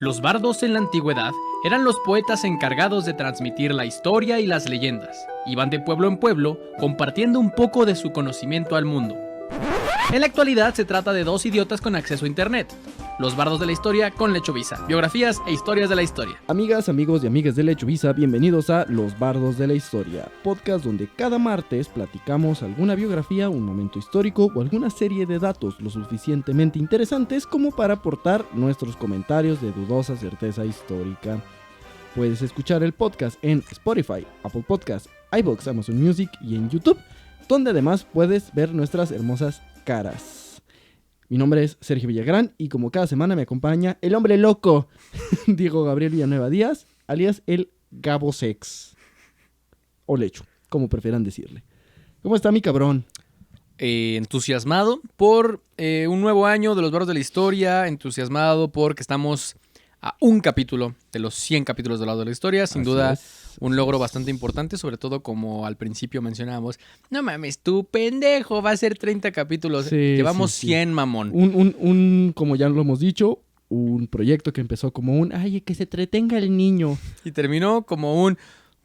Los bardos en la antigüedad eran los poetas encargados de transmitir la historia y las leyendas. Iban de pueblo en pueblo compartiendo un poco de su conocimiento al mundo. En la actualidad se trata de dos idiotas con acceso a internet. Los bardos de la historia con Lechovisa, biografías e historias de la historia. Amigas, amigos y amigas de Lechovisa, bienvenidos a Los Bardos de la Historia, podcast donde cada martes platicamos alguna biografía, un momento histórico o alguna serie de datos lo suficientemente interesantes como para aportar nuestros comentarios de dudosa certeza histórica. Puedes escuchar el podcast en Spotify, Apple Podcasts, iVoox, Amazon Music y en YouTube, donde además puedes ver nuestras hermosas caras. Mi nombre es Sergio Villagrán y como cada semana me acompaña el hombre loco, Diego Gabriel Villanueva Díaz, alias el Gabosex. O Lecho, como prefieran decirle. ¿Cómo está mi cabrón? Entusiasmado por un nuevo año de los bardos de la historia, entusiasmado porque estamos a un capítulo de los 100 capítulos de los bardos de la historia, sin duda un logro bastante importante, sobre todo como al principio mencionábamos, no mames, tú pendejo, va a ser 30 capítulos, llevamos 100, mamón. Como ya lo hemos dicho, un proyecto que empezó como ay, que se entretenga el niño. Y terminó como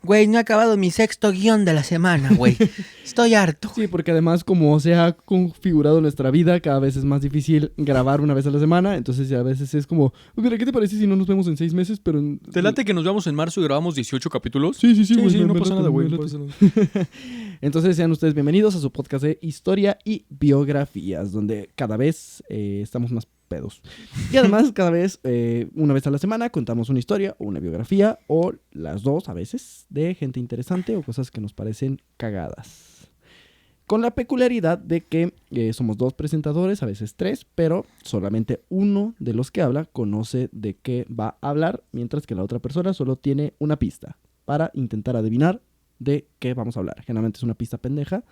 güey, no he acabado mi sexto guión de la semana, güey. Estoy harto. Sí, porque además como se ha configurado nuestra vida, cada vez es más difícil grabar una vez a la semana. Entonces ya a veces es como, mira, ¿qué te parece si no nos vemos en 6 meses? Pero ¿te late que nos veamos en marzo y grabamos 18 capítulos? Sí, güey. Sí, no pasa nada, güey. Entonces sean ustedes bienvenidos a su podcast de historia y biografías, donde cada vez estamos más pedos. Y además, cada vez, una vez a la semana, contamos una historia o una biografía, o las dos a veces, de gente interesante o cosas que nos parecen cagadas. Con la peculiaridad de que somos dos presentadores, a veces tres, pero solamente uno de los que habla conoce de qué va a hablar, mientras que la otra persona solo tiene una pista para intentar adivinar de qué vamos a hablar. Generalmente es una pista pendeja.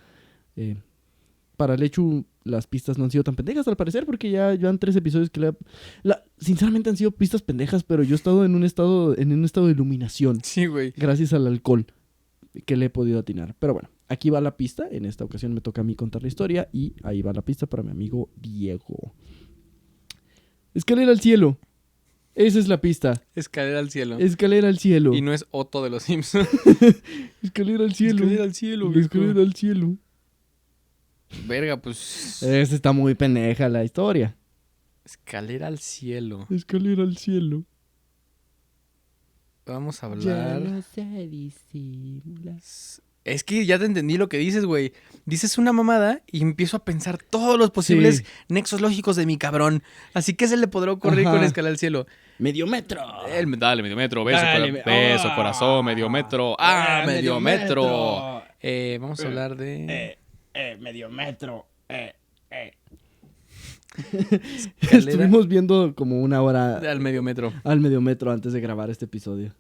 Para Lechu las pistas no han sido tan pendejas al parecer, porque ya llevan 3 episodios que sinceramente han sido pistas pendejas, pero yo he estado en un estado de iluminación. Sí, güey. Gracias al alcohol que le he podido atinar. Pero bueno, aquí va la pista. En esta ocasión me toca a mí contar la historia y ahí va la pista para mi amigo Diego. Escalera al cielo. Esa es la pista. Escalera al cielo. Escalera al cielo. Y no es Otto de los Simpsons. Escalera al cielo. Escalera al cielo, viejo. Escalera al cielo. Verga, pues. Esa está muy pendeja la historia. Escalera al cielo. Escalera al cielo. Vamos a hablar. Ya no se disimula. Es que ya te entendí lo que dices, güey. Dices una mamada y empiezo a pensar todos los posibles nexos lógicos de mi cabrón. Así que se le podrá ocurrir con Escalera al cielo. Mediometro. Dale, Mediometro. Beso, Dale, corazón, Mediometro. Mediometro. Vamos a hablar de... Mediometro. Estuvimos viendo como una hora al Mediometro antes de grabar este episodio.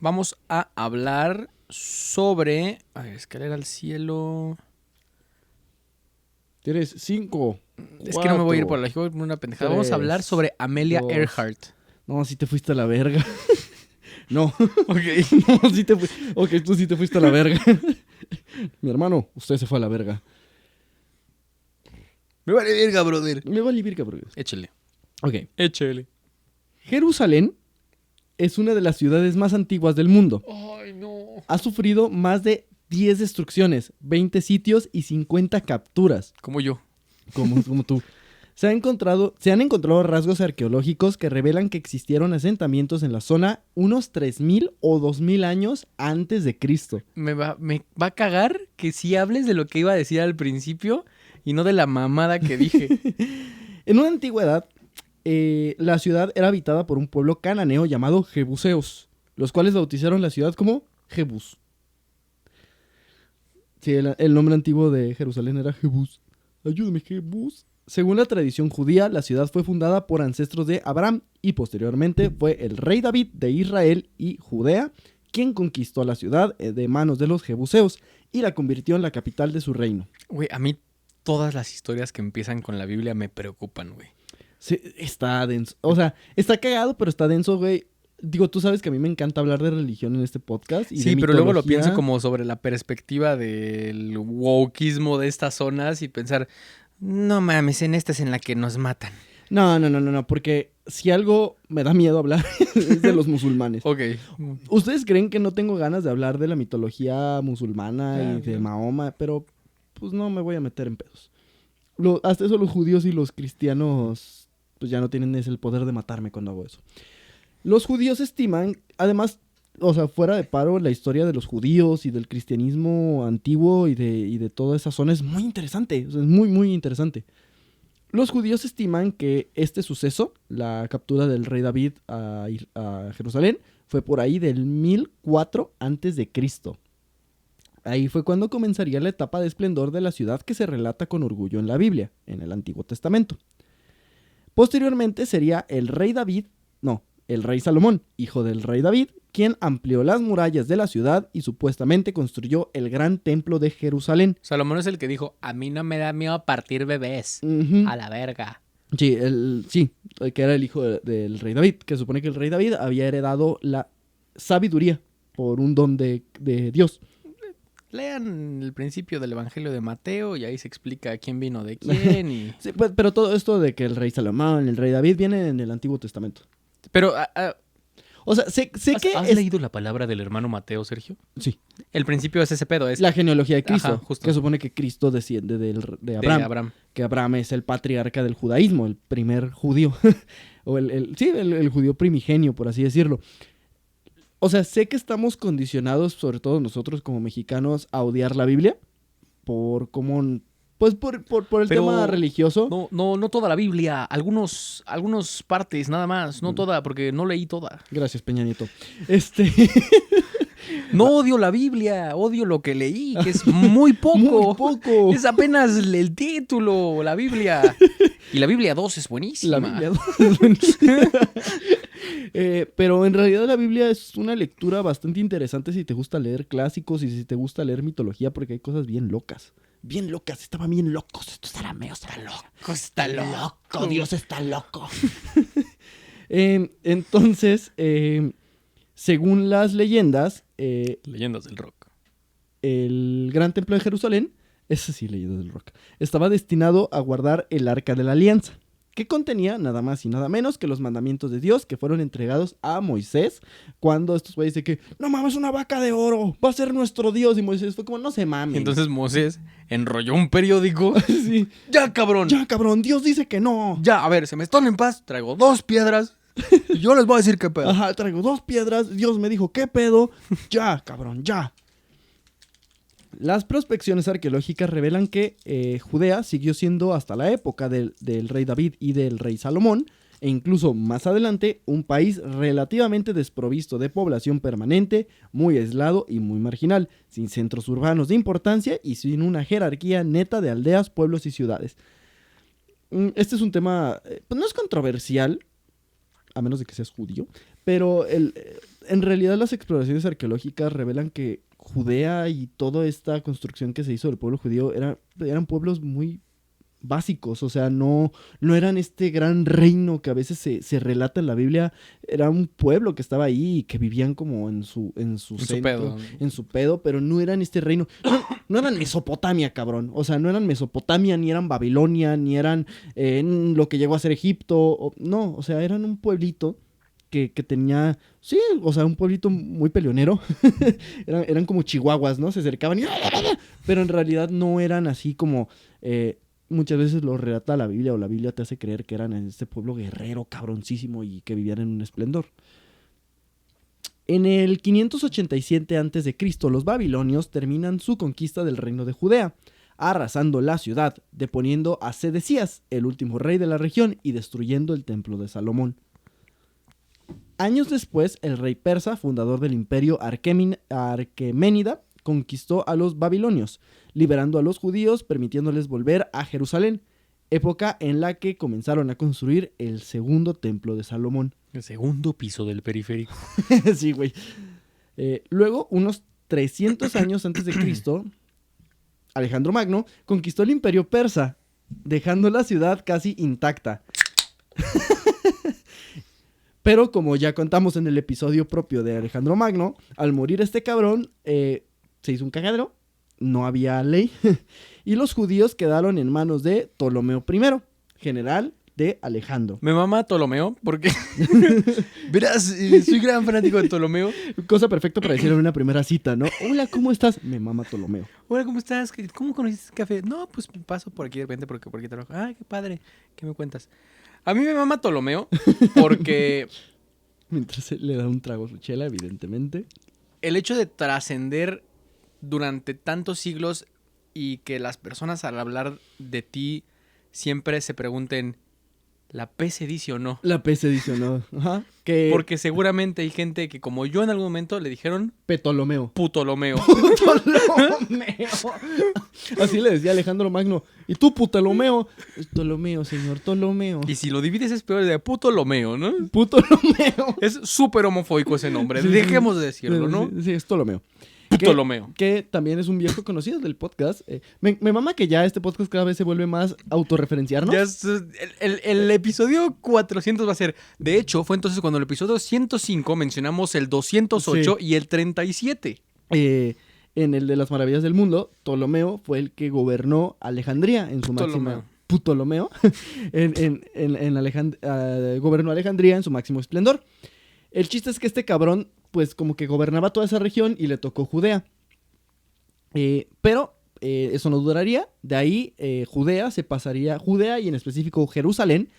Vamos a hablar sobre Escalera al cielo. Tienes 5. Es que no me voy a ir por la lógica, una pendejada. Vamos a hablar sobre Amelia Earhart. No, sí te fuiste a la verga. No. Ok. No, sí te fuiste. Ok, tú sí te fuiste a la verga. Mi hermano, usted se fue a la verga. Me vale verga, brother. Me vale verga, brother. Échale. Ok. Échale. Jerusalén es una de las ciudades más antiguas del mundo. Ay, no. Ha sufrido más de 10 destrucciones, 20 sitios y 50 capturas. Como yo. Como tú. Se han encontrado rasgos arqueológicos que revelan que existieron asentamientos en la zona unos 3,000 o 2,000 años antes de Cristo. Me va a cagar que sí hables de lo que iba a decir al principio y no de la mamada que dije. En una antigüedad, la ciudad era habitada por un pueblo cananeo llamado Jebuseos, los cuales bautizaron la ciudad como Jebús. Sí, el nombre antiguo de Jerusalén era Jebús. Ayúdame, Jebús. Según la tradición judía, la ciudad fue fundada por ancestros de Abraham y posteriormente fue el rey David de Israel y Judea quien conquistó la ciudad de manos de los jebuseos y la convirtió en la capital de su reino. Güey, a mí todas las historias que empiezan con la Biblia me preocupan, güey. Sí, está denso. O sea, está cagado, pero está denso, güey. Digo, tú sabes que a mí me encanta hablar de religión en este podcast. Y sí, pero luego lo pienso como sobre la perspectiva del wokeismo de estas zonas y pensar, no mames, en esta es en la que nos matan. No, porque si algo me da miedo hablar es de los musulmanes. Ok. ¿Ustedes creen que no tengo ganas de hablar de la mitología musulmana Claro, y de claro. Mahoma? Pero pues no me voy a meter en pedos. Hasta eso los judíos y los cristianos pues ya no tienen ese el poder de matarme cuando hago eso. Los judíos estiman, además, o sea, fuera de paro, la historia de los judíos y del cristianismo antiguo y de toda esa zona es muy interesante. O sea, es muy, muy interesante. Los judíos estiman que este suceso, la captura del rey David a Jerusalén, fue por ahí del 1004 antes de Cristo. Ahí fue cuando comenzaría la etapa de esplendor de la ciudad que se relata con orgullo en la Biblia, en el Antiguo Testamento. Posteriormente sería el rey Salomón, hijo del rey David, quien amplió las murallas de la ciudad y supuestamente construyó el gran templo de Jerusalén. Salomón es el que dijo, a mí no me da miedo partir bebés. Ujú. A la verga. Sí, que era el hijo del rey David, que supone que el rey David había heredado la sabiduría por un don de Dios. Lean el principio del Evangelio de Mateo y ahí se explica quién vino de quién y... Sí, pero todo esto de que el rey Salomón, el rey David, viene en el Antiguo Testamento. Pero, O sea, sé que ¿has leído la palabra del hermano Mateo, Sergio? Sí, El principio es ese pedo, es la genealogía de Cristo, Ajá, justo. que supone que Cristo desciende de de Abraham, Abraham. que Abraham es el patriarca del judaísmo, el primer judío, o el judío primigenio, por así decirlo. O sea, sé que estamos condicionados, sobre todo nosotros como mexicanos, a odiar la Biblia por cómo... Pues por el Pero tema religioso. No toda la Biblia, algunos partes nada más, no toda, porque no leí toda. Gracias, Peña Nieto. No odio la Biblia, odio lo que leí, que es muy poco. Muy poco. Es apenas el título, la Biblia. Y la Biblia 2 es buenísima. La Biblia es buenísima. Pero en realidad la Biblia es una lectura bastante interesante si te gusta leer clásicos y si te gusta leer mitología, porque hay cosas bien locas. Bien locas, estaban bien locos. Estos arameos están locos. Está loco. Dios está loco. Entonces, según las leyendas, Leyendas del rock. el gran templo de Jerusalén, eso sí, leyendas del rock, estaba destinado a guardar el Arca de la Alianza, que contenía nada más y nada menos que los mandamientos de Dios que fueron entregados a Moisés cuando estos güeyes dicen que no mames, una vaca de oro, va a ser nuestro Dios. Y Moisés fue como, no se mames. Entonces Moisés enrolló un periódico. Sí. Ya, cabrón. Ya, cabrón, Dios dice que no. Ya, a ver, se me están en paz. Traigo 2 piedras. Y yo les voy a decir qué pedo. Ajá, traigo 2 piedras, Dios me dijo, ¿qué pedo? Ya, cabrón, ya. Las prospecciones arqueológicas revelan que Judea siguió siendo hasta la época del rey David y del rey Salomón, e incluso más adelante, un país relativamente desprovisto de población permanente, muy aislado y muy marginal, sin centros urbanos de importancia y sin una jerarquía neta de aldeas, pueblos y ciudades. Este es un tema, pues no es controversial, a menos de que seas judío, pero en realidad las exploraciones arqueológicas revelan que Judea y toda esta construcción que se hizo del pueblo judío eran pueblos muy básicos, o sea, no eran este gran reino que a veces se relata en la Biblia. Era un pueblo que estaba ahí y que vivían como en su centro, en su pedo, pero no eran este reino, no eran Mesopotamia, cabrón, o sea, no eran Mesopotamia, ni eran Babilonia, ni eran lo que llegó a ser Egipto, no, o sea, eran un pueblito que tenía, sí, o sea, un pueblito muy peleonero. eran como chihuahuas, ¿no? Se acercaban y... Pero en realidad no eran así como... muchas veces lo relata la Biblia o la Biblia te hace creer que eran en este pueblo guerrero, cabroncísimo y que vivían en un esplendor. En el 587 a.C., los babilonios terminan su conquista del reino de Judea, arrasando la ciudad, deponiendo a Sedecías, el último rey de la región, y destruyendo el templo de Salomón. Años después, el rey persa, fundador del imperio Arqueménida, conquistó a los babilonios, liberando a los judíos, permitiéndoles volver a Jerusalén, época en la que comenzaron a construir el segundo templo de Salomón. El segundo piso del periférico. Sí, güey. Luego, unos 300 años antes de Cristo, Alejandro Magno conquistó el imperio persa, dejando la ciudad casi intacta. Pero como ya contamos en el episodio propio de Alejandro Magno, al morir este cabrón, se hizo un cagadero, no había ley, y los judíos quedaron en manos de Ptolomeo I, general de Alejandro. Me mama Ptolomeo porque... Verás, soy gran fanático de Ptolomeo. Cosa perfecta para decir en una primera cita, ¿no? Hola, ¿cómo estás? Me mama Ptolomeo. Hola, ¿cómo estás? ¿Cómo conociste este café? No, pues paso por aquí de repente porque por aquí trabajo. Ay, qué padre. ¿Qué me cuentas? A mí me mama Ptolomeo porque Mientras le da un trago a su chela, evidentemente. el hecho de trascender durante tantos siglos y que las personas al hablar de ti siempre se pregunten, ¿la P se dice o no? La P se adicionó. Ajá. Que Porque seguramente hay gente que como yo en algún momento le dijeron Ptolomeo. Putolomeo. Ptolomeo. Así le decía Alejandro Magno. ¿Y tú, Ptolomeo? Ptolomeo, señor, Ptolomeo. Y si lo divides es peor de Putolomeo, ¿no? Ptolomeo. Es súper homofóbico ese nombre. Sí, Dejemos de decirlo, ¿no? Sí, es Ptolomeo. Ptolomeo. Que también es un viejo conocido del podcast. Me mama que ya este podcast cada vez se vuelve más autorreferenciarnos. Ya el episodio 400 va a ser... De hecho, fue entonces cuando en el episodio 105 mencionamos el 208 y el 37. En el de las maravillas del mundo, Ptolomeo fue el que gobernó Alejandría en su máxima... Ptolomeo. Gobernó Alejandría en su máximo esplendor. El chiste es que este cabrón, pues como que gobernaba toda esa región y le tocó Judea. Pero eso no duraría. De ahí Judea y en específico Jerusalén,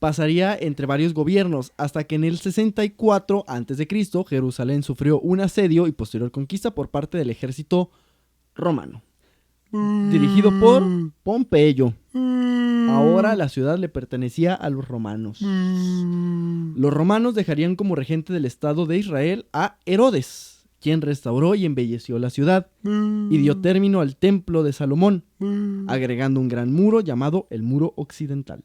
pasaría entre varios gobiernos hasta que en el 64 a.C. Jerusalén sufrió un asedio y posterior conquista por parte del ejército romano. Dirigido por Pompeyo. Ahora la ciudad le pertenecía a los romanos. Los romanos dejarían como regente del Estado de Israel a Herodes, quien restauró y embelleció la ciudad y dio término al templo de Salomón, agregando un gran muro llamado el Muro Occidental.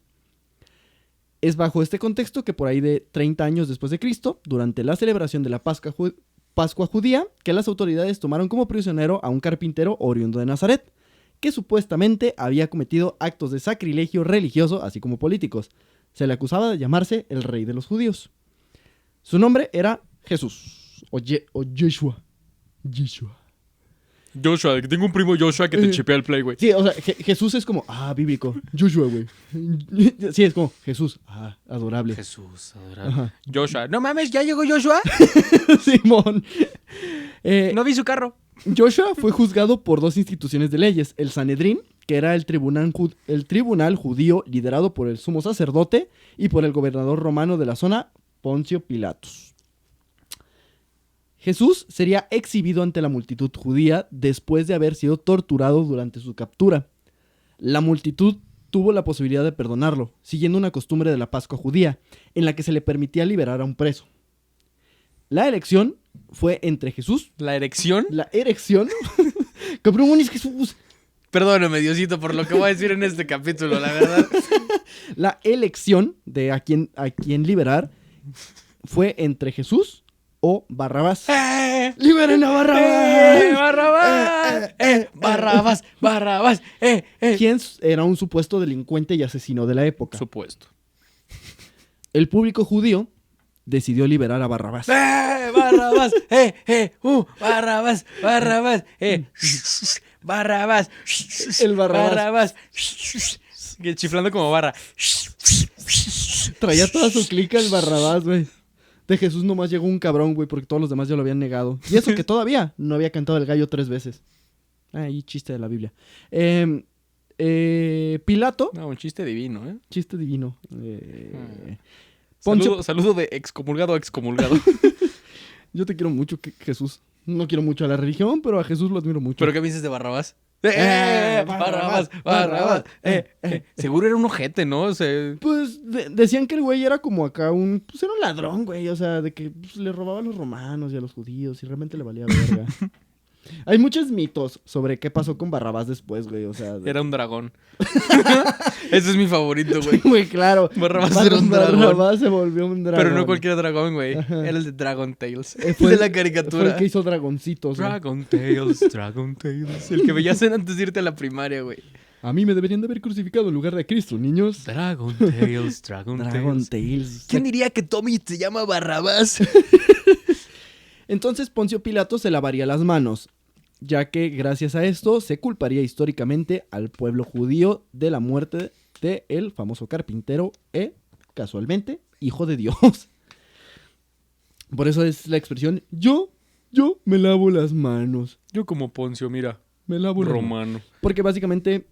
Es bajo este contexto que por ahí de 30 años después de Cristo, durante la celebración de la Pascua judía, que las autoridades tomaron como prisionero a un carpintero oriundo de Nazaret, que supuestamente había cometido actos de sacrilegio religioso, así como políticos. Se le acusaba de llamarse el rey de los judíos. Su nombre era Jesús, o Yeshua. Joshua, tengo un primo Joshua que te chipea el play, güey. Sí, o sea, Jesús es como, bíblico. Joshua, güey. Sí, es como, Jesús, adorable. Jesús, adorable. Ajá. Joshua, no mames, ¿ya llegó Joshua? Simón. No vi su carro. Joshua fue juzgado por dos instituciones de leyes, el Sanedrín, que era el tribunal judío liderado por el sumo sacerdote y por el gobernador romano de la zona, Poncio Pilatos. Jesús sería exhibido ante la multitud judía después de haber sido torturado durante su captura. La multitud tuvo la posibilidad de perdonarlo, siguiendo una costumbre de la Pascua judía, en la que se le permitía liberar a un preso. La elección fue entre Jesús... ¿La erección? La erección. Cabrón, es Jesús. Perdóname, Diosito, por lo que voy a decir en este capítulo, la verdad. La elección de a quién liberar fue entre Jesús o Barrabás. ¡Liberen a Barrabás! Barrabás. ¿Quién era un supuesto delincuente y asesino de la época? Supuesto. El público judío decidió liberar a Barrabás. Barrabás, Barrabás, Barrabás, el Barrabás. Chiflando como barra. Traía toda su clica el Barrabás, güey. De Jesús nomás llegó un cabrón, güey, porque todos los demás ya lo habían negado. Y eso que todavía no había cantado el gallo 3 veces. Ahí, chiste de la Biblia. Pilato. No, un chiste divino, ¿eh? Chiste divino. Saludo de excomulgado a excomulgado. Yo te quiero mucho, Jesús. No quiero mucho a la religión, pero a Jesús lo admiro mucho. ¿Pero qué me dices de Barrabás? Barrabás. Seguro era un ojete, ¿no? O sea... Pues decían que el güey era como acá pues era un ladrón, güey. O sea, de que pues, le robaba a los romanos y a los judíos y realmente le valía verga. Hay muchos mitos sobre qué pasó con Barrabás después, güey. O sea, era un dragón. Ese es mi favorito, güey. Muy claro. Barrabás era un dragón. Barrabás se volvió un dragón. Pero no cualquier dragón, güey. Era el de Dragon Tales. Fue de la caricatura. Fue el que hizo dragoncitos. Dragon Tales. El que veías antes de irte a la primaria, güey. A mí me deberían de haber crucificado en lugar de Cristo, niños. Dragon Tales. ¿Quién diría que Tommy se llama Barrabás? Entonces Poncio Pilato se lavaría las manos. ya que gracias a esto se culparía históricamente al pueblo judío de la muerte del famoso carpintero casualmente, hijo de Dios. Por eso es la expresión, yo me lavo las manos. Yo como Poncio, mira, Me lavo las manos. romano. Porque básicamente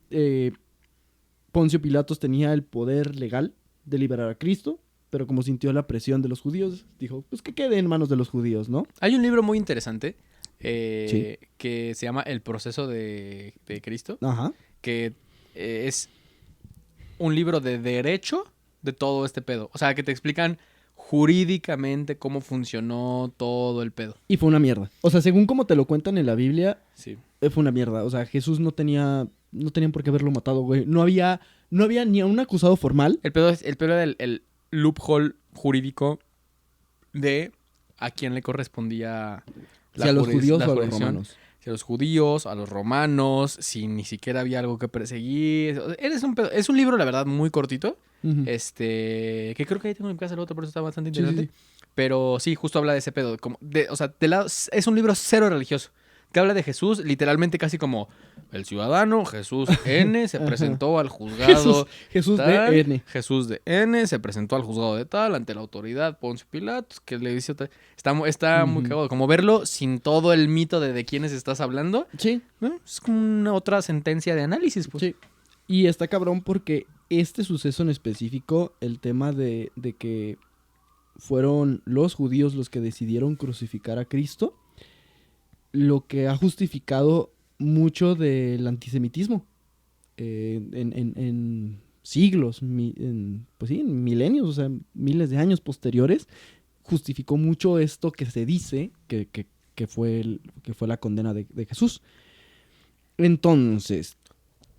Poncio Pilatos tenía el poder legal de liberar a Cristo, pero como sintió la presión de los judíos, dijo, pues que quede en manos de los judíos, ¿no? Hay un libro muy interesante Sí. que se llama El proceso de Cristo, Ajá. que es un libro de derecho de todo este pedo. O sea, que te explican jurídicamente cómo funcionó todo el pedo. Y fue una mierda. O sea, según como te lo cuentan en la Biblia, Sí. fue una mierda. O sea, Jesús no tenían por qué haberlo matado, güey. No había ni a un acusado formal. El pedo era el loophole jurídico de a quién le correspondía Si a los judíos la o a los jurisdicción. romanos. Si a los judíos, a los romanos, si ni siquiera había algo que perseguir. Es un libro, la verdad, muy cortito. Ujú. Que creo que ahí tengo en mi casa el otro, por eso está bastante Sí, sí, interesante. sí. Pero sí, justo habla de ese pedo. O sea, es un libro cero religioso. Que habla de Jesús, literalmente casi como el ciudadano Jesús N se Ajá. presentó al juzgado. Jesús tal, de N. Jesús de N se presentó al juzgado de tal ante la autoridad Poncio Pilatos, que le dice está muy Ujú. cagado. Como verlo sin todo el mito de quiénes estás hablando. Sí, Es como una otra sentencia de análisis, pues. sí. Y está cabrón porque este suceso en específico, el tema de que fueron los judíos los que decidieron crucificar a Cristo, lo que ha justificado mucho del antisemitismo en siglos, pues sí, en milenios, o sea, miles de años posteriores, justificó mucho esto que se dice que fue la condena de Jesús. Entonces,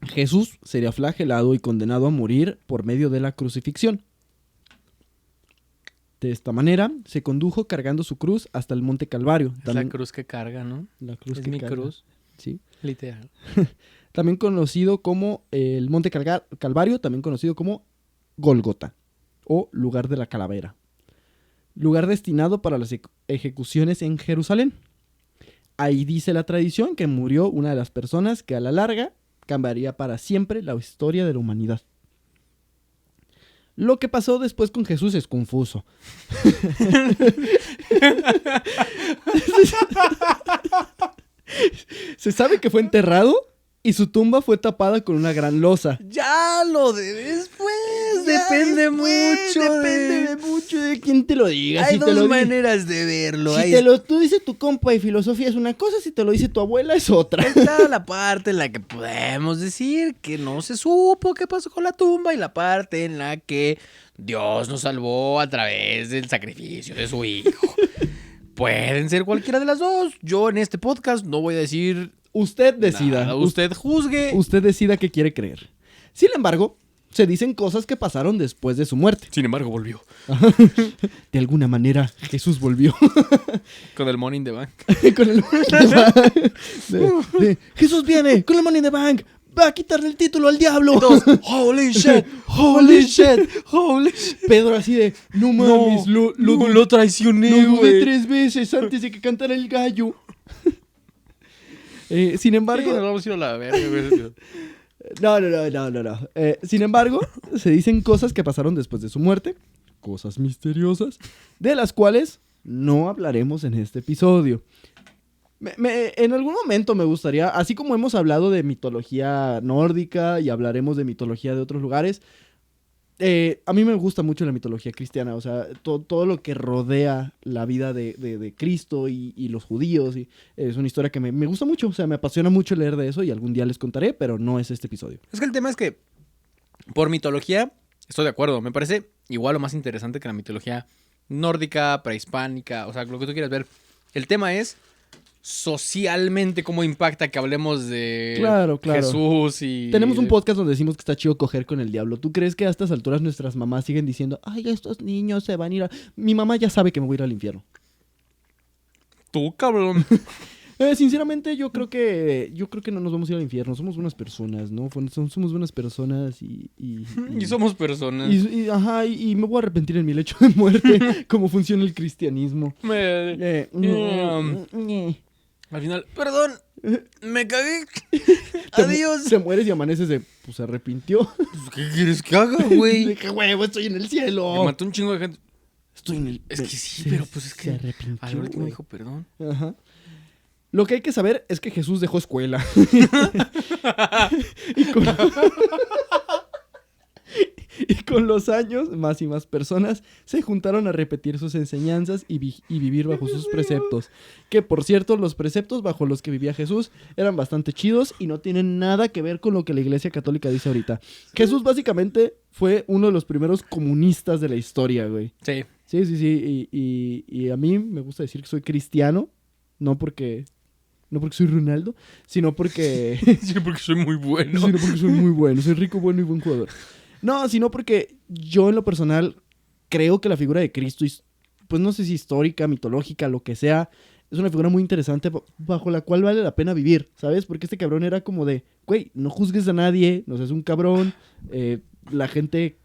Jesús sería flagelado y condenado a morir por medio de la crucifixión. De esta manera, se condujo cargando su cruz hasta el monte Calvario. Es la cruz que carga, ¿no? La cruz Es que mi carga, cruz, sí. literal. También conocido como el monte Calvario, también conocido como Gólgota o lugar de la calavera. Lugar destinado para las ejecuciones en Jerusalén. Ahí dice la tradición que murió una de las personas que a la larga cambiaría para siempre la historia de la humanidad. Lo que pasó después con Jesús es confuso. Se sabe que fue enterrado y su tumba fue tapada con una gran losa. Ya lo de después. Depende mucho. Depende mucho de quién te lo diga. Hay Si te dos lo maneras de verlo. Si te lo tú dice tu compa y filosofía es una cosa, si te lo dice tu abuela es otra. Está la parte en la que podemos decir que no se supo qué pasó con la tumba y la parte en la que Dios nos salvó a través del sacrificio de su hijo. Pueden ser cualquiera de las dos. Yo en este podcast no voy a decir Usted decida. nada. Usted juzgue. Usted decida qué quiere creer. Sin embargo, se dicen cosas que pasaron después de su muerte. Sin embargo, volvió. De alguna manera, Jesús volvió. Con el Money in the Bank. Con el Money in the Bank. Jesús viene con el Money in the Bank. Va a quitarle el título al diablo. Todos, holy shit, holy shit, holy shit. Pedro así de, no mames, lo traicioné, lo dudé güey. 3 veces antes de que cantara el gallo. Sin embargo... Nos vamos a ir a la verga, güey. No. Sin embargo, se dicen cosas que pasaron después de su muerte, cosas misteriosas, de las cuales no hablaremos en este episodio. En algún momento me gustaría, así como hemos hablado de mitología nórdica y hablaremos de mitología de otros lugares, a mí me gusta mucho la mitología cristiana, o sea, todo lo que rodea la vida de Cristo y los judíos, y es una historia que me gusta mucho, o sea, me apasiona mucho leer de eso y algún día les contaré, pero no es este episodio. Es que el tema es que, por mitología, estoy de acuerdo, me parece igual o más interesante que la mitología nórdica, prehispánica, o sea, lo que tú quieras ver. El tema es socialmente cómo impacta que hablemos de Claro. Jesús y... Tenemos un podcast donde decimos que está chido coger con el diablo. ¿Tú crees que a estas alturas nuestras mamás siguen diciendo, ay, estos niños se van a ir a... Mi mamá ya sabe que me voy a ir al infierno. Tú, cabrón. Sinceramente, yo creo que no nos vamos a ir al infierno. Somos buenas personas, ¿no? Somos buenas personas y somos personas. Y me voy a arrepentir en mi lecho de muerte. Cómo funciona el cristianismo. Al final, perdón, Me cagué. Te Adiós. Te mueres y amaneces de, pues se arrepintió. Pues, ¿qué quieres que haga, güey? Dije, huevo, estoy en el cielo. Me mató un chingo de gente. Estoy en el... Es que sí, pero pues es Se que... arrepintió, Al último güey. dijo perdón. Ajá. Lo que hay que saber es que Jesús dejó escuela. y, con... y con los años, más y más personas se juntaron a repetir sus enseñanzas y vivir bajo sus preceptos. Que, por cierto, los preceptos bajo los que vivía Jesús eran bastante chidos y no tienen nada que ver con lo que la Iglesia Católica dice ahorita. Jesús básicamente fue uno de los primeros comunistas de la historia, güey. Sí. Sí. Y a mí me gusta decir que soy cristiano, no porque soy Ronaldo, sino porque... Sí, porque soy muy bueno. sino porque soy muy bueno, soy rico, bueno y buen jugador. No, sino porque yo en lo personal creo que la figura de Cristo, pues no sé si histórica, mitológica, lo que sea, es una figura muy interesante bajo la cual vale la pena vivir, ¿sabes? Porque este cabrón era como de, güey, no juzgues a nadie, no seas un cabrón, la gente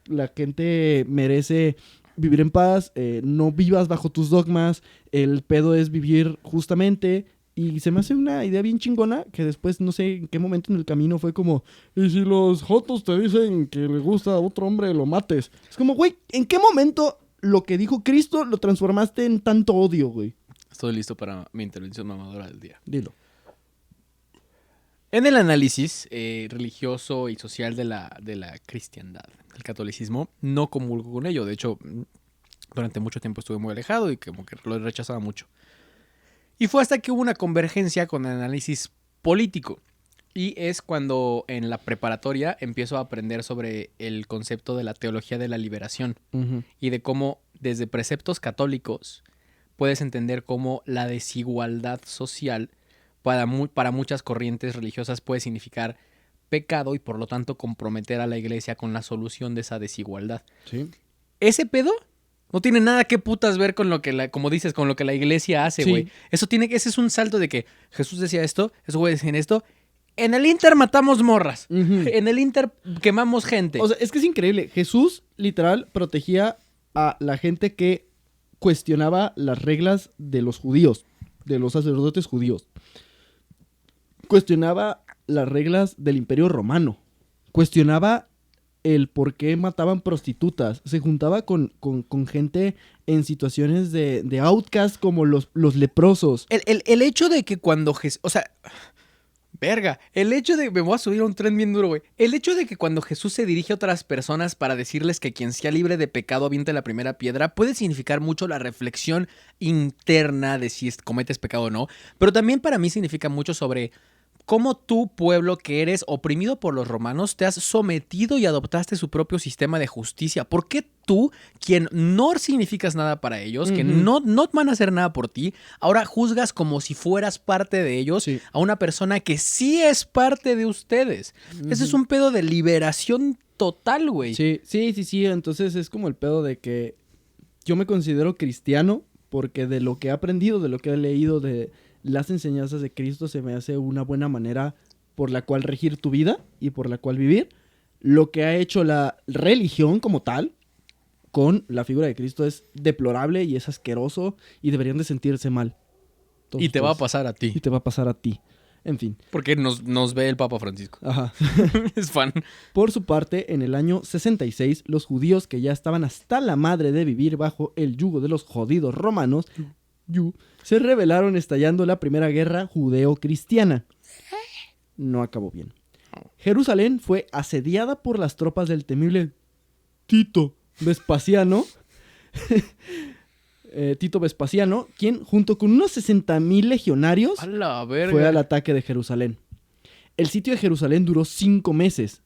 merece vivir en paz, no vivas bajo tus dogmas, el pedo es vivir justamente. Y se me hace una idea bien chingona que después, no sé en qué momento en el camino fue como, y si los jotos te dicen que le gusta a otro hombre, lo mates. Es como, güey, ¿en qué momento lo que dijo Cristo lo transformaste en tanto odio, güey? Estoy listo para mi intervención mamadora del día. Dilo. En el análisis religioso y social de la cristiandad, el catolicismo, no comulgo con ello. De hecho, durante mucho tiempo estuve muy alejado y como que lo rechazaba mucho. Y fue hasta que hubo una convergencia con el análisis político. Y es cuando en la preparatoria empiezo a aprender sobre el concepto de la teología de la liberación. Uh-huh. Y de cómo desde preceptos católicos puedes entender cómo la desigualdad social para muchas corrientes religiosas puede significar pecado y por lo tanto comprometer a la iglesia con la solución de esa desigualdad. Sí. Ese pedo no tiene nada que putas ver con lo que como dices, con lo que la iglesia hace, güey. Sí. Ese es un salto de que Jesús decía esto, esos güeyes decían esto. En el Inter matamos morras. Uh-huh. En el Inter quemamos gente. O sea, es que es increíble. Jesús, literal, protegía a la gente que cuestionaba las reglas de los judíos, de los sacerdotes judíos. Cuestionaba las reglas del Imperio Romano. Cuestionaba el por qué mataban prostitutas. Se juntaba con gente en situaciones de outcast como los leprosos. El hecho de que cuando Jesús... O sea... Verga. El hecho de... Me voy a subir a un tren bien duro, güey. El hecho de que cuando Jesús se dirige a otras personas para decirles que quien sea libre de pecado aviente la primera piedra puede significar mucho la reflexión interna de si cometes pecado o no. Pero también para mí significa mucho sobre... cómo tú, pueblo que eres oprimido por los romanos, te has sometido y adoptaste su propio sistema de justicia. ¿Por qué tú, quien no significas nada para ellos, que no van a hacer nada por ti, ahora juzgas como si fueras parte de ellos a una persona que sí es parte de ustedes? Ese es un pedo de liberación total, güey. Sí. Entonces es como el pedo de que yo me considero cristiano porque de lo que he aprendido, de lo que he leído, de las enseñanzas de Cristo se me hace una buena manera por la cual regir tu vida y por la cual vivir. Lo que ha hecho la religión como tal con la figura de Cristo es deplorable y es asqueroso y deberían de sentirse mal. Y te va a pasar a ti. Y te va a pasar a ti. En fin. Porque nos ve el Papa Francisco. Ajá. Es fan. Por su parte, en el año 66, los judíos que ya estaban hasta la madre de vivir bajo el yugo de los jodidos romanos se rebelaron estallando la primera guerra judeo-cristiana. No acabó bien. Jerusalén fue asediada por las tropas del temible Tito Vespasiano. Tito Vespasiano, quien junto con unos 60,000 legionarios a la verga. fue al ataque de Jerusalén. El sitio de Jerusalén duró 5 meses,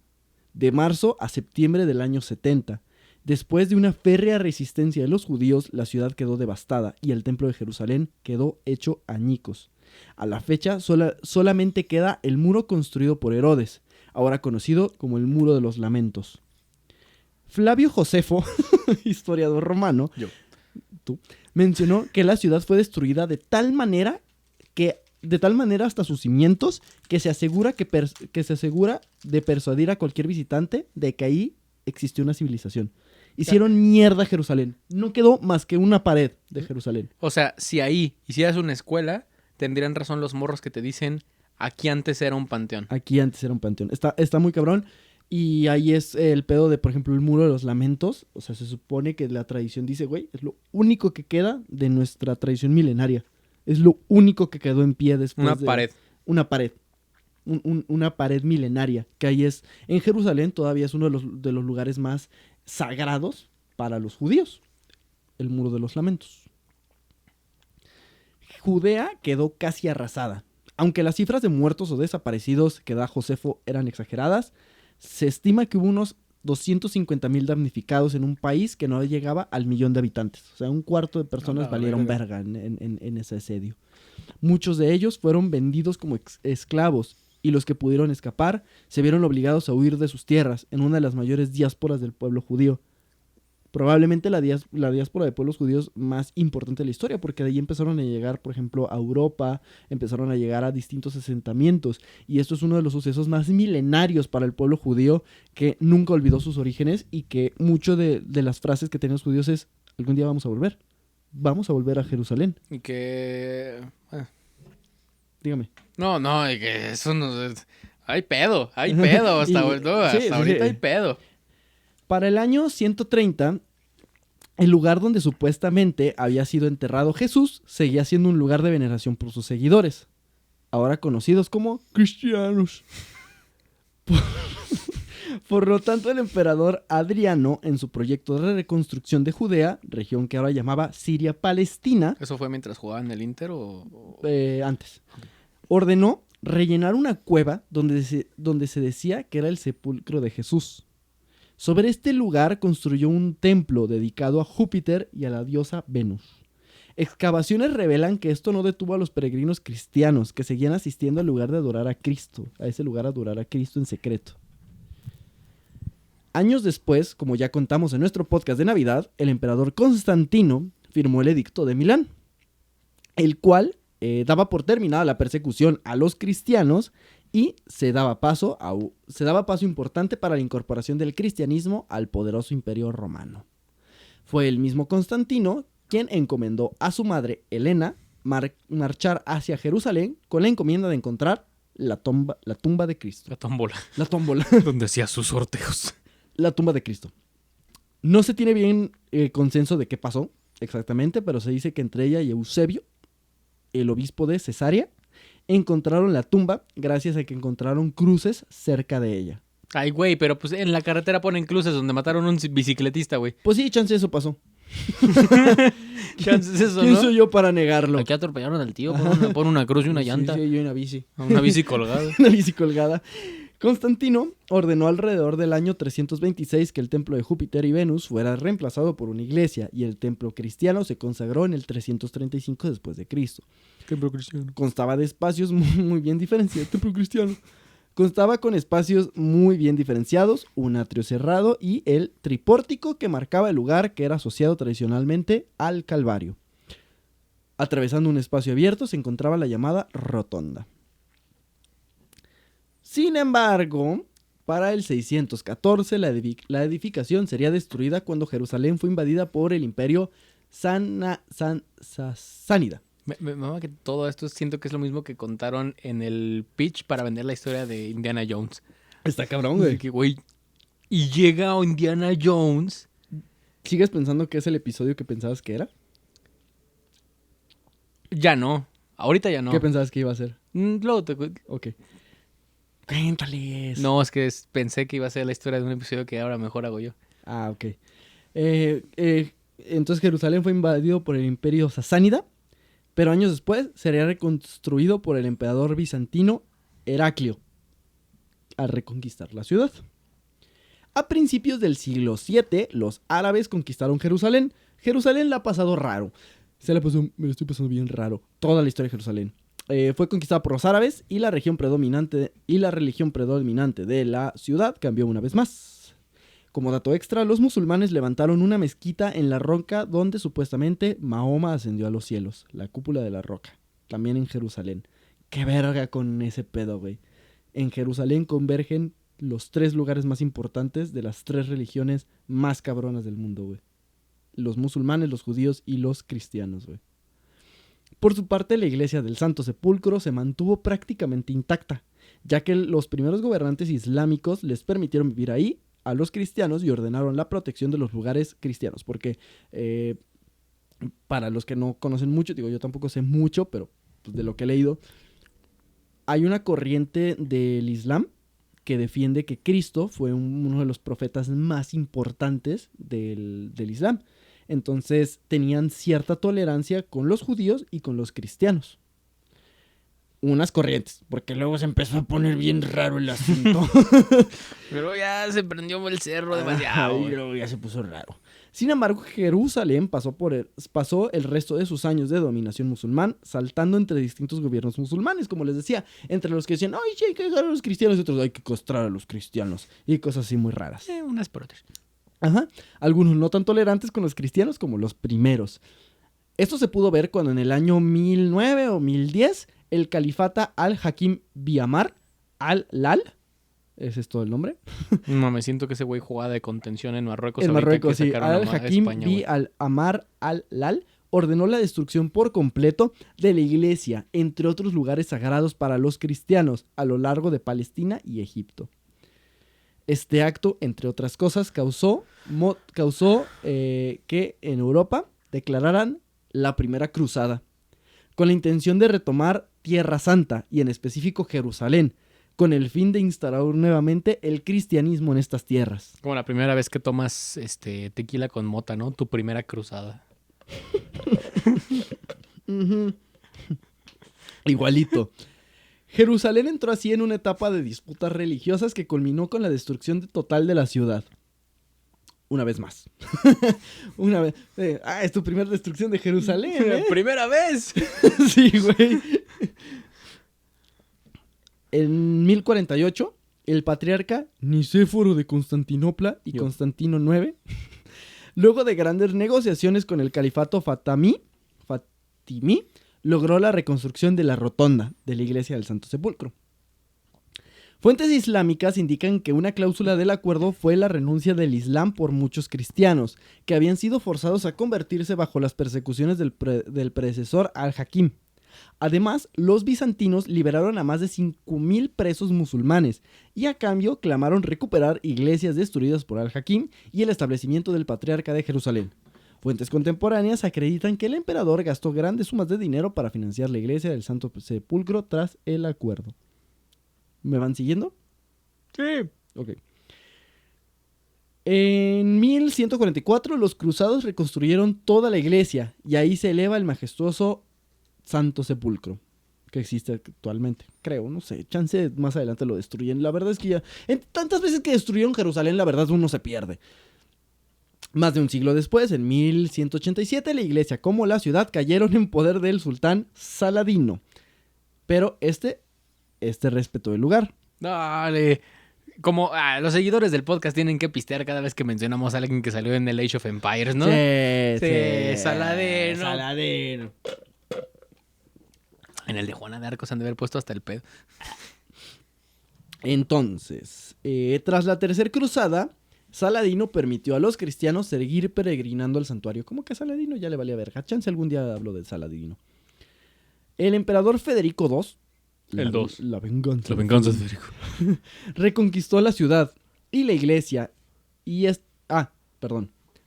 de marzo a septiembre del año 70. Después de una férrea resistencia de los judíos, la ciudad quedó devastada y el templo de Jerusalén quedó hecho añicos. A la fecha solamente queda el muro construido por Herodes, ahora conocido como el Muro de los Lamentos. Flavio Josefo, historiador romano, mencionó que la ciudad fue destruida de tal manera hasta sus cimientos que se asegura de persuadir a cualquier visitante de que ahí existió una civilización. Hicieron mierda a Jerusalén. No quedó más que una pared de Jerusalén. O sea, si ahí hicieras una escuela, tendrían razón los morros que te dicen Aquí antes era un panteón. Aquí antes era un panteón. Está muy cabrón. Y ahí es el pedo de, por ejemplo, el Muro de los Lamentos. O sea, se supone que la tradición dice, güey, es lo único que queda de nuestra tradición milenaria. Es lo único que quedó en pie después Una pared. Una pared. Una pared milenaria. Que ahí es... En Jerusalén todavía es uno de los lugares más sagrados para los judíos. El Muro de los Lamentos. Judea quedó casi arrasada. Aunque las cifras de muertos o desaparecidos que da Josefo eran exageradas, se estima que hubo unos 250,000 damnificados en un país que no llegaba al 1,000,000 de habitantes. O sea, un cuarto de personas valieron verga en ese asedio. Muchos de ellos fueron vendidos como esclavos y los que pudieron escapar se vieron obligados a huir de sus tierras en una de las mayores diásporas del pueblo judío. Probablemente la diáspora de pueblos judíos más importante de la historia, porque de ahí empezaron a llegar, por ejemplo, a Europa, empezaron a llegar a distintos asentamientos, y esto es uno de los sucesos más milenarios para el pueblo judío, que nunca olvidó sus orígenes, y que mucho de las frases que tienen los judíos es, algún día vamos a volver a Jerusalén. Y que... Dígame. No, y que eso no... Hay pedo hasta ahorita hay pedo. Para el año 130, el lugar donde supuestamente había sido enterrado Jesús seguía siendo un lugar de veneración por sus seguidores, ahora conocidos como cristianos. Por lo tanto, el emperador Adriano, en su proyecto de reconstrucción de Judea, región que ahora llamaba Siria-Palestina... ¿Eso fue mientras jugaban el Inter o...? Antes. Ordenó rellenar una cueva donde se decía que era el sepulcro de Jesús. Sobre este lugar construyó un templo dedicado a Júpiter y a la diosa Venus. Excavaciones revelan que esto no detuvo a los peregrinos cristianos que seguían asistiendo al lugar de adorar a Cristo, a ese lugar a adorar a Cristo en secreto. Años después, como ya contamos en nuestro podcast de Navidad, el emperador Constantino firmó el Edicto de Milán, el cual daba por terminada la persecución a los cristianos y se daba paso importante para la incorporación del cristianismo al poderoso imperio romano. Fue el mismo Constantino quien encomendó a su madre Helena marchar hacia Jerusalén con la encomienda de encontrar la tumba de Cristo. La tómbola. Donde hacía sus sorteos. La tumba de Cristo. No se tiene bien consenso de qué pasó exactamente, pero se dice que entre ella y Eusebio, el obispo de Cesarea, encontraron la tumba gracias a que encontraron cruces cerca de ella. Ay, güey, pero pues en la carretera ponen cruces donde mataron a un bicicletista, güey. Pues sí, chance eso pasó. Chance eso, ¿Quién ¿no? soy yo para negarlo? Aquí atropellaron al tío, pon una cruz y una llanta. Sí, yo una bici. Una bici colgada. Una bici colgada. Constantino ordenó alrededor del año 326 que el templo de Júpiter y Venus fuera reemplazado por una iglesia y el templo cristiano se consagró en el 335 después de Cristo. Templo cristiano. Constaba de espacios muy bien diferenciados. Templo cristiano. Constaba con espacios muy bien diferenciados, un atrio cerrado y el tripórtico que marcaba el lugar que era asociado tradicionalmente al Calvario. Atravesando un espacio abierto se encontraba la llamada rotonda. Sin embargo, para el 614 la edificación sería destruida cuando Jerusalén fue invadida por el imperio sánida. Me mama que todo esto siento que es lo mismo que contaron en el pitch para vender la historia de Indiana Jones. Está cabrón, güey. Que, güey, y llega Indiana Jones. ¿Sigues pensando que es el episodio que pensabas que era? Ya no. Ahorita ya no. ¿Qué pensabas que iba a ser? Luego te cuento. Ok. Cuéntales. No, es que pensé que iba a ser la historia de un episodio que ahora mejor hago yo. Ah, ok. Entonces Jerusalén fue invadido por el imperio sasánida, pero años después sería reconstruido por el emperador bizantino Heraclio al reconquistar la ciudad. A principios del siglo VII, los árabes conquistaron Jerusalén. Jerusalén la ha pasado raro. Me lo estoy pasando bien raro. Toda la historia de Jerusalén. Fue conquistada por los árabes y la religión predominante de la ciudad cambió una vez más. Como dato extra, los musulmanes levantaron una mezquita en la roca donde supuestamente Mahoma ascendió a los cielos, la cúpula de la roca, también en Jerusalén. ¡Qué verga con ese pedo, güey! En Jerusalén convergen los 3 lugares más importantes de las 3 religiones más cabronas del mundo, güey. Los musulmanes, los judíos y los cristianos, güey. Por su parte, la iglesia del Santo Sepulcro se mantuvo prácticamente intacta, ya que los primeros gobernantes islámicos les permitieron vivir ahí a los cristianos y ordenaron la protección de los lugares cristianos, porque para los que no conocen mucho, digo, yo tampoco sé mucho, pero pues, de lo que he leído, hay una corriente del Islam que defiende que Cristo fue uno de los profetas más importantes del Islam. Entonces tenían cierta tolerancia con los judíos y con los cristianos. Unas corrientes, porque luego se empezó a poner bien raro el asunto. Pero ya se prendió el cerro demasiado. Y luego ya se puso raro. Sin embargo, Jerusalén pasó el resto de sus años de dominación musulmán, saltando entre distintos gobiernos musulmanes, como les decía, entre los que decían, ay, sí, hay que dejar a los cristianos, y otros, hay que castrar a los cristianos, y cosas así muy raras. Unas por otras. Ajá. Algunos no tan tolerantes con los cristianos como los primeros. Esto se pudo ver cuando en el año 1009 o 1010 el califata al-Hakim Biamar al-Lal, ese es todo el nombre. No, me siento que ese güey jugaba de contención en Marruecos. En Marruecos, sí. Al-Hakim Al-Amar al-Lal ordenó la destrucción por completo de la iglesia, entre otros lugares sagrados para los cristianos, a lo largo de Palestina y Egipto. Este acto, entre otras cosas, causó que en Europa declararan la Primera Cruzada, con la intención de retomar Tierra Santa y en específico Jerusalén, con el fin de instaurar nuevamente el cristianismo en estas tierras. Como la primera vez que tomas tequila con mota, ¿no? Tu primera cruzada. Igualito. Jerusalén entró así en una etapa de disputas religiosas que culminó con la destrucción total de la ciudad. Una vez más. Una vez. Es tu primera destrucción de Jerusalén, ¿eh? ¡Primera vez! Sí, güey. En 1048, el patriarca Nicéforo de Constantinopla y Constantino IX, luego de grandes negociaciones con el califato fatimí, logró la reconstrucción de la rotonda de la iglesia del Santo Sepulcro. Fuentes islámicas indican que una cláusula del acuerdo fue la renuncia del Islam por muchos cristianos, que habían sido forzados a convertirse bajo las persecuciones del predecesor al-Hakim. Además, los bizantinos liberaron a más de 5.000 presos musulmanes y a cambio clamaron recuperar iglesias destruidas por al-Hakim y el establecimiento del patriarca de Jerusalén. Fuentes contemporáneas acreditan que el emperador gastó grandes sumas de dinero para financiar la iglesia del Santo Sepulcro tras el acuerdo. ¿Me van siguiendo? Sí. Ok. En 1144 los cruzados reconstruyeron toda la iglesia y ahí se eleva el majestuoso Santo Sepulcro que existe actualmente. Creo, no sé, chance más adelante lo destruyen. La verdad es que ya, en tantas veces que destruyeron Jerusalén, la verdad uno se pierde. Más de un siglo después, en 1187, la iglesia como la ciudad cayeron en poder del sultán Saladino. Pero este respetó el lugar. Dale. Como los seguidores del podcast tienen que pistear cada vez que mencionamos a alguien que salió en el Age of Empires, ¿no? Sí, Saladino. En el de Juana de Arco se han de haber puesto hasta el pedo. Entonces, tras la tercera cruzada, Saladino permitió a los cristianos seguir peregrinando al santuario. ¿Cómo que a Saladino ya le valía verga? Chance algún día hablo de Saladino. El emperador Federico II, El 2. La venganza. La venganza de Federico. Reconquistó la ciudad y la iglesia.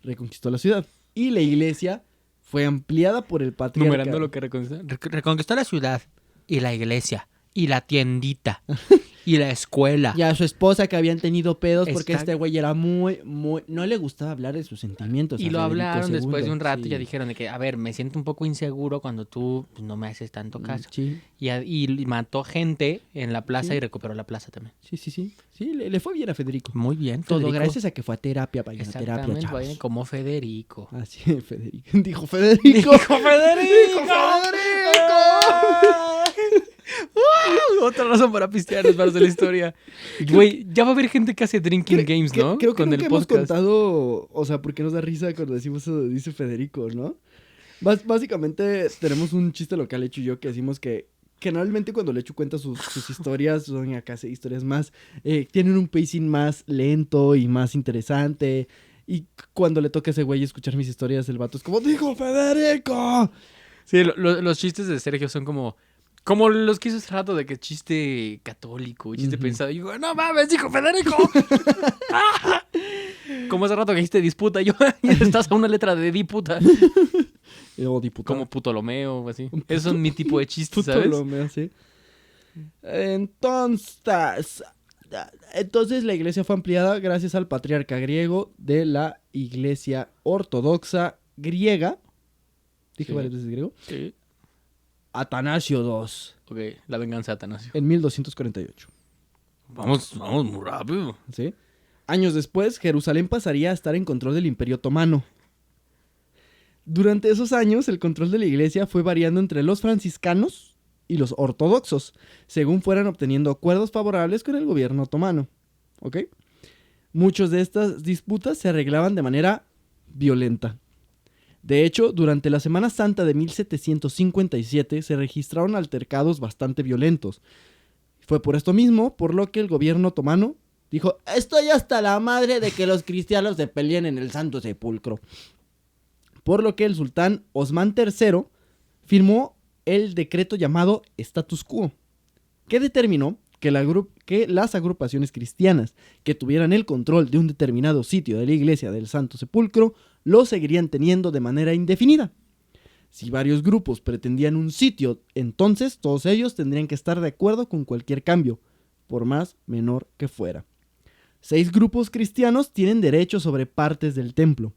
Reconquistó la ciudad y la iglesia fue ampliada por el patriarca. Numerando lo que reconquistó. Reconquistó la ciudad y la iglesia y la tiendita y la escuela. Y a su esposa que habían tenido pedos porque Exacto. este güey era muy... No le gustaba hablar de sus sentimientos. Y a lo Federico hablaron después II. de un rato Sí. y ya dijeron de que, a ver, me siento un poco inseguro cuando tú pues, no me haces tanto caso. Sí, Y mató gente en la plaza Sí. y recuperó la plaza también. sí. Sí, le fue bien a Federico. Muy bien, Todo Federico. gracias a que fue a terapia, vayan a terapia, Exactamente, chavos. vayan como Federico. Así es, Federico. Dijo Federico. Federico! ¡Federico! Otra razón para pistear los bares de la historia. Güey, ya va a haber gente que hace drinking games, ¿no? Creo que Con nunca el hemos podcast. contado, o sea, porque nos da risa cuando decimos eso, dice Federico, ¿no? Básicamente tenemos un chiste local, Lechu y yo, que decimos que generalmente cuando Lechu cuenta sus historias, son acá historias más, tienen un pacing más lento y más interesante. Y cuando le toca a ese güey escuchar mis historias, el vato es como, ¡dijo Federico! Sí, los chistes de Sergio son como los que hizo hace rato de que chiste católico, chiste pensado. Y digo, no mames, hijo Federico. Como hace rato que dijiste disputa, yo y estás a una letra de disputa. O diputado. Como Putolomeo o así. Esos son mi tipo de chistes, ¿sabes? Putolomeo, sí. Entonces la iglesia fue ampliada gracias al patriarca griego de la iglesia ortodoxa griega. Dije varias veces griego. Sí. Atanasio II. Ok, la venganza de Atanasio. En 1248. Vamos muy rápido. ¿Sí? Años después, Jerusalén pasaría a estar en control del Imperio Otomano. Durante esos años, el control de la iglesia fue variando entre los franciscanos y los ortodoxos, según fueran obteniendo acuerdos favorables con el gobierno otomano. ¿Ok? Muchas de estas disputas se arreglaban de manera violenta. De hecho, durante la Semana Santa de 1757 se registraron altercados bastante violentos. Fue por esto mismo por lo que el gobierno otomano dijo: estoy hasta la madre de que los cristianos se peleen en el Santo Sepulcro. Por lo que el sultán Osman III firmó el decreto llamado Status Quo, que determinó que las agrupaciones cristianas que tuvieran el control de un determinado sitio de la iglesia del Santo Sepulcro lo seguirían teniendo de manera indefinida. Si varios grupos pretendían un sitio, entonces todos ellos tendrían que estar de acuerdo con cualquier cambio, por más menor que fuera. 6 grupos cristianos tienen derecho sobre partes del templo: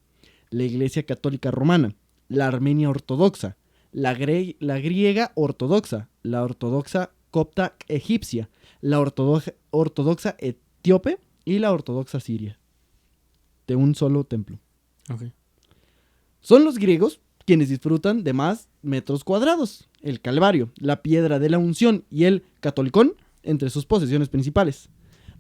la Iglesia Católica Romana, la Armenia Ortodoxa, la griega ortodoxa, la ortodoxa copta egipcia, la ortodoxa etíope y la ortodoxa siria. De un solo templo. Okay. Son los griegos quienes disfrutan de más metros cuadrados: el Calvario, la Piedra de la Unción y el Catolicón entre sus posesiones principales.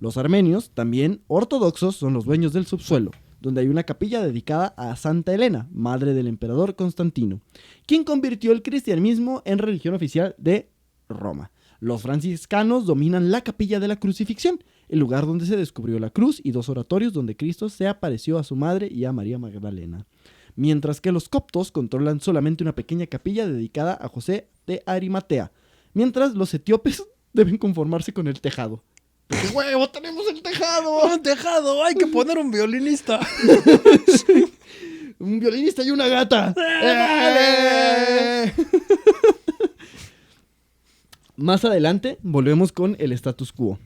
Los armenios, también ortodoxos, son los dueños del subsuelo, donde hay una capilla dedicada a Santa Elena, madre del emperador Constantino, quien convirtió el cristianismo en religión oficial de Roma. Los franciscanos dominan la capilla de la Crucifixión, el lugar donde se descubrió la cruz, y 2 oratorios donde Cristo se apareció a su madre y a María Magdalena. Mientras que los coptos controlan solamente una pequeña capilla dedicada a José de Arimatea, mientras los etíopes deben conformarse con el tejado. ¡Qué huevo! ¡Tenemos el tejado! ¡Un tejado! ¡Hay que poner un violinista! ¡Un violinista y una gata! Más adelante volvemos con el status quo.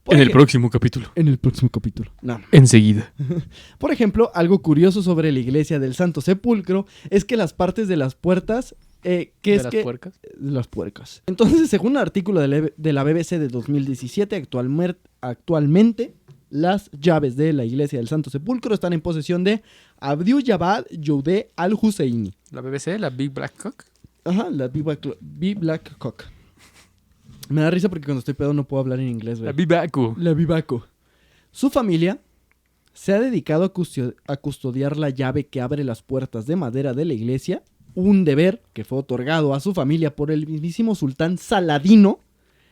En el próximo capítulo. En el próximo capítulo. No. Enseguida. Por ejemplo, algo curioso sobre la iglesia del Santo Sepulcro es que las partes de las puertas... ¿Puercas? Las puercas. Entonces, según un artículo de la BBC de 2017, actualmente las llaves de la iglesia del Santo Sepulcro están en posesión de Abdul Jabbar Youdeh Al-Husseini. ¿La BBC? ¿La Big Black Cock? Ajá, la Big Black Cock. Me da risa porque cuando estoy pedo no puedo hablar en inglés, güey. La Bibaco. La Bibaco. Su familia se ha dedicado a custodiar la llave que abre las puertas de madera de la iglesia, un deber que fue otorgado a su familia por el mismísimo sultán Saladino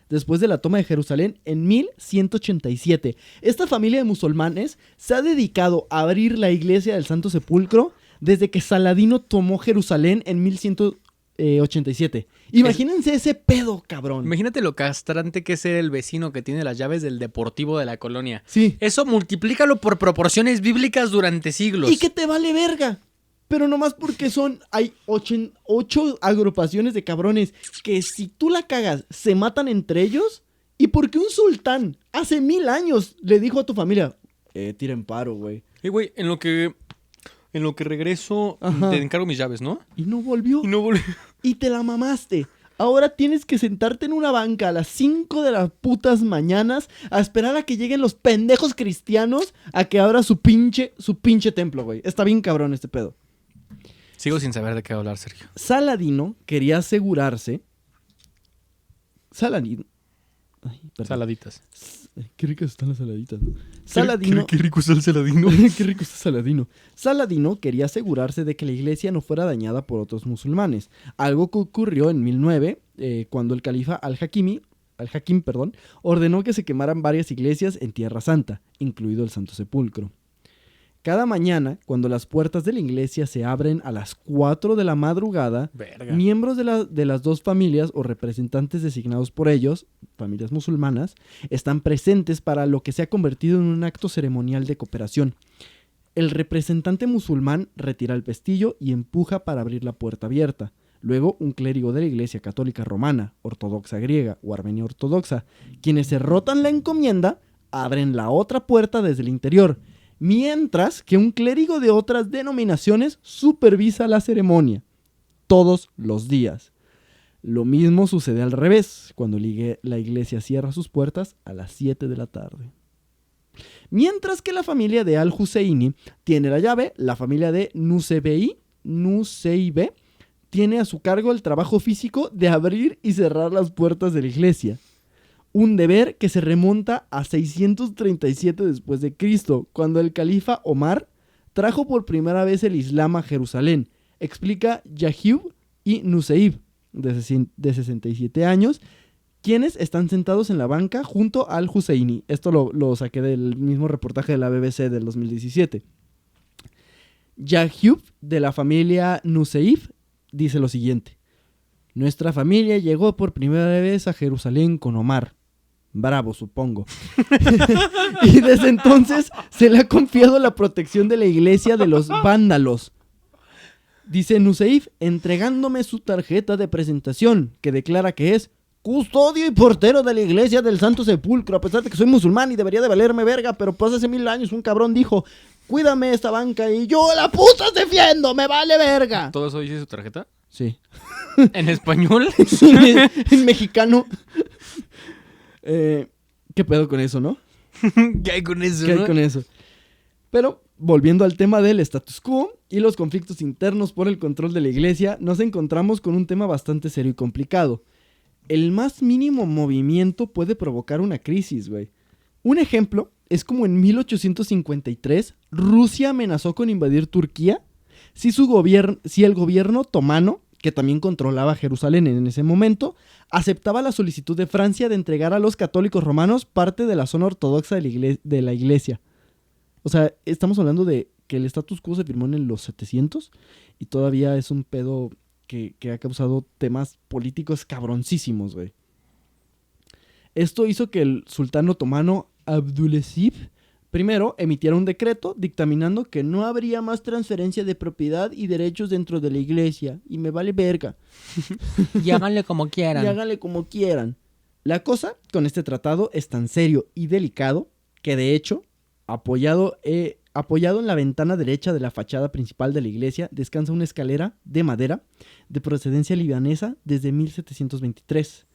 después de la toma de Jerusalén en 1187. Esta familia de musulmanes se ha dedicado a abrir la iglesia del Santo Sepulcro desde que Saladino tomó Jerusalén en 1187. Imagínense ese pedo, cabrón. Imagínate lo castrante que es ser el vecino que tiene las llaves del deportivo de la colonia. Sí. Eso multiplícalo por proporciones bíblicas durante siglos. Y que te vale verga. Pero nomás porque hay 8 agrupaciones de cabrones que si tú la cagas se matan entre ellos. Y porque un sultán hace 1000 años le dijo a tu familia: tiren paro, güey. Güey, en lo que regreso, Ajá, te encargo mis llaves, ¿no? Y no volvió. volvió. Y te la mamaste. Ahora tienes que sentarte en una banca a las 5 de las putas mañanas a esperar a que lleguen los pendejos cristianos a que abra su pinche templo, güey. Está bien cabrón este pedo. Sigo sin saber de qué hablar, Sergio. Saladino quería asegurarse... Ay, Saladitas. Qué ricas están las saladitas, ¿no? Saladino... Qué rico está el Saladino. Qué rico está Saladino. Saladino quería asegurarse de que la iglesia no fuera dañada por otros musulmanes. Algo que ocurrió en 1009, cuando el califa Al-Hakim, ordenó que se quemaran varias iglesias en Tierra Santa, incluido el Santo Sepulcro. Cada mañana, cuando las puertas de la iglesia se abren a las 4 de la madrugada, Verga. miembros de las dos familias o representantes designados por ellos, familias musulmanas, están presentes para lo que se ha convertido en un acto ceremonial de cooperación. El representante musulmán retira el pestillo y empuja para abrir la puerta abierta. Luego, un clérigo de la Iglesia Católica Romana, Ortodoxa Griega o Armenia Ortodoxa, quienes se rotan la encomienda, abren la otra puerta desde el interior, mientras que un clérigo de otras denominaciones supervisa la ceremonia, todos los días. Lo mismo sucede al revés, cuando la iglesia cierra sus puertas a las 7 de la tarde. Mientras que la familia de Al-Husseini tiene la llave, la familia de Nuseibe tiene a su cargo el trabajo físico de abrir y cerrar las puertas de la iglesia. Un deber que se remonta a 637 después de Cristo, cuando el califa Omar trajo por primera vez el Islam a Jerusalén, explica Yahib y Nuseib, de 67 años, quienes están sentados en la banca junto al Husseini. Esto lo saqué del mismo reportaje de la BBC del 2017. Yahib, de la familia Nuseib, dice lo siguiente: nuestra familia llegó por primera vez a Jerusalén con Omar. Bravo, supongo. Y desde entonces se le ha confiado la protección de la iglesia de los vándalos. Dice Nuseif, entregándome su tarjeta de presentación, que declara que es custodio y portero de la iglesia del Santo Sepulcro, a pesar de que soy musulmán y debería de valerme verga, pero pues hace 1000 años un cabrón dijo, cuídame esta banca y yo la puta defiendo, me vale verga. ¿Todo eso dice su tarjeta? Sí. ¿En español? Sí, en mexicano. ¿Qué pedo con eso, no? ¿Qué hay con eso, ¿Qué hay no? con eso? Pero, volviendo al tema del status quo y los conflictos internos por el control de la iglesia, nos encontramos con un tema bastante serio y complicado. El más mínimo movimiento puede provocar una crisis, güey. Un ejemplo es como en 1853 Rusia amenazó con invadir Turquía si el gobierno otomano, que también controlaba Jerusalén en ese momento, aceptaba la solicitud de Francia de entregar a los católicos romanos parte de la zona ortodoxa de la iglesia. O sea, estamos hablando de que el status quo se firmó en los 700 y todavía es un pedo que ha causado temas políticos cabroncísimos, güey. Esto hizo que el sultán otomano Abdulaziz primero emitiera un decreto dictaminando que no habría más transferencia de propiedad y derechos dentro de la iglesia. Y me vale verga. Y háganle como quieran. Y háganle como quieran. La cosa con este tratado es tan serio y delicado que de hecho, apoyado en la ventana derecha de la fachada principal de la iglesia, descansa una escalera de madera de procedencia libanesa desde 1723,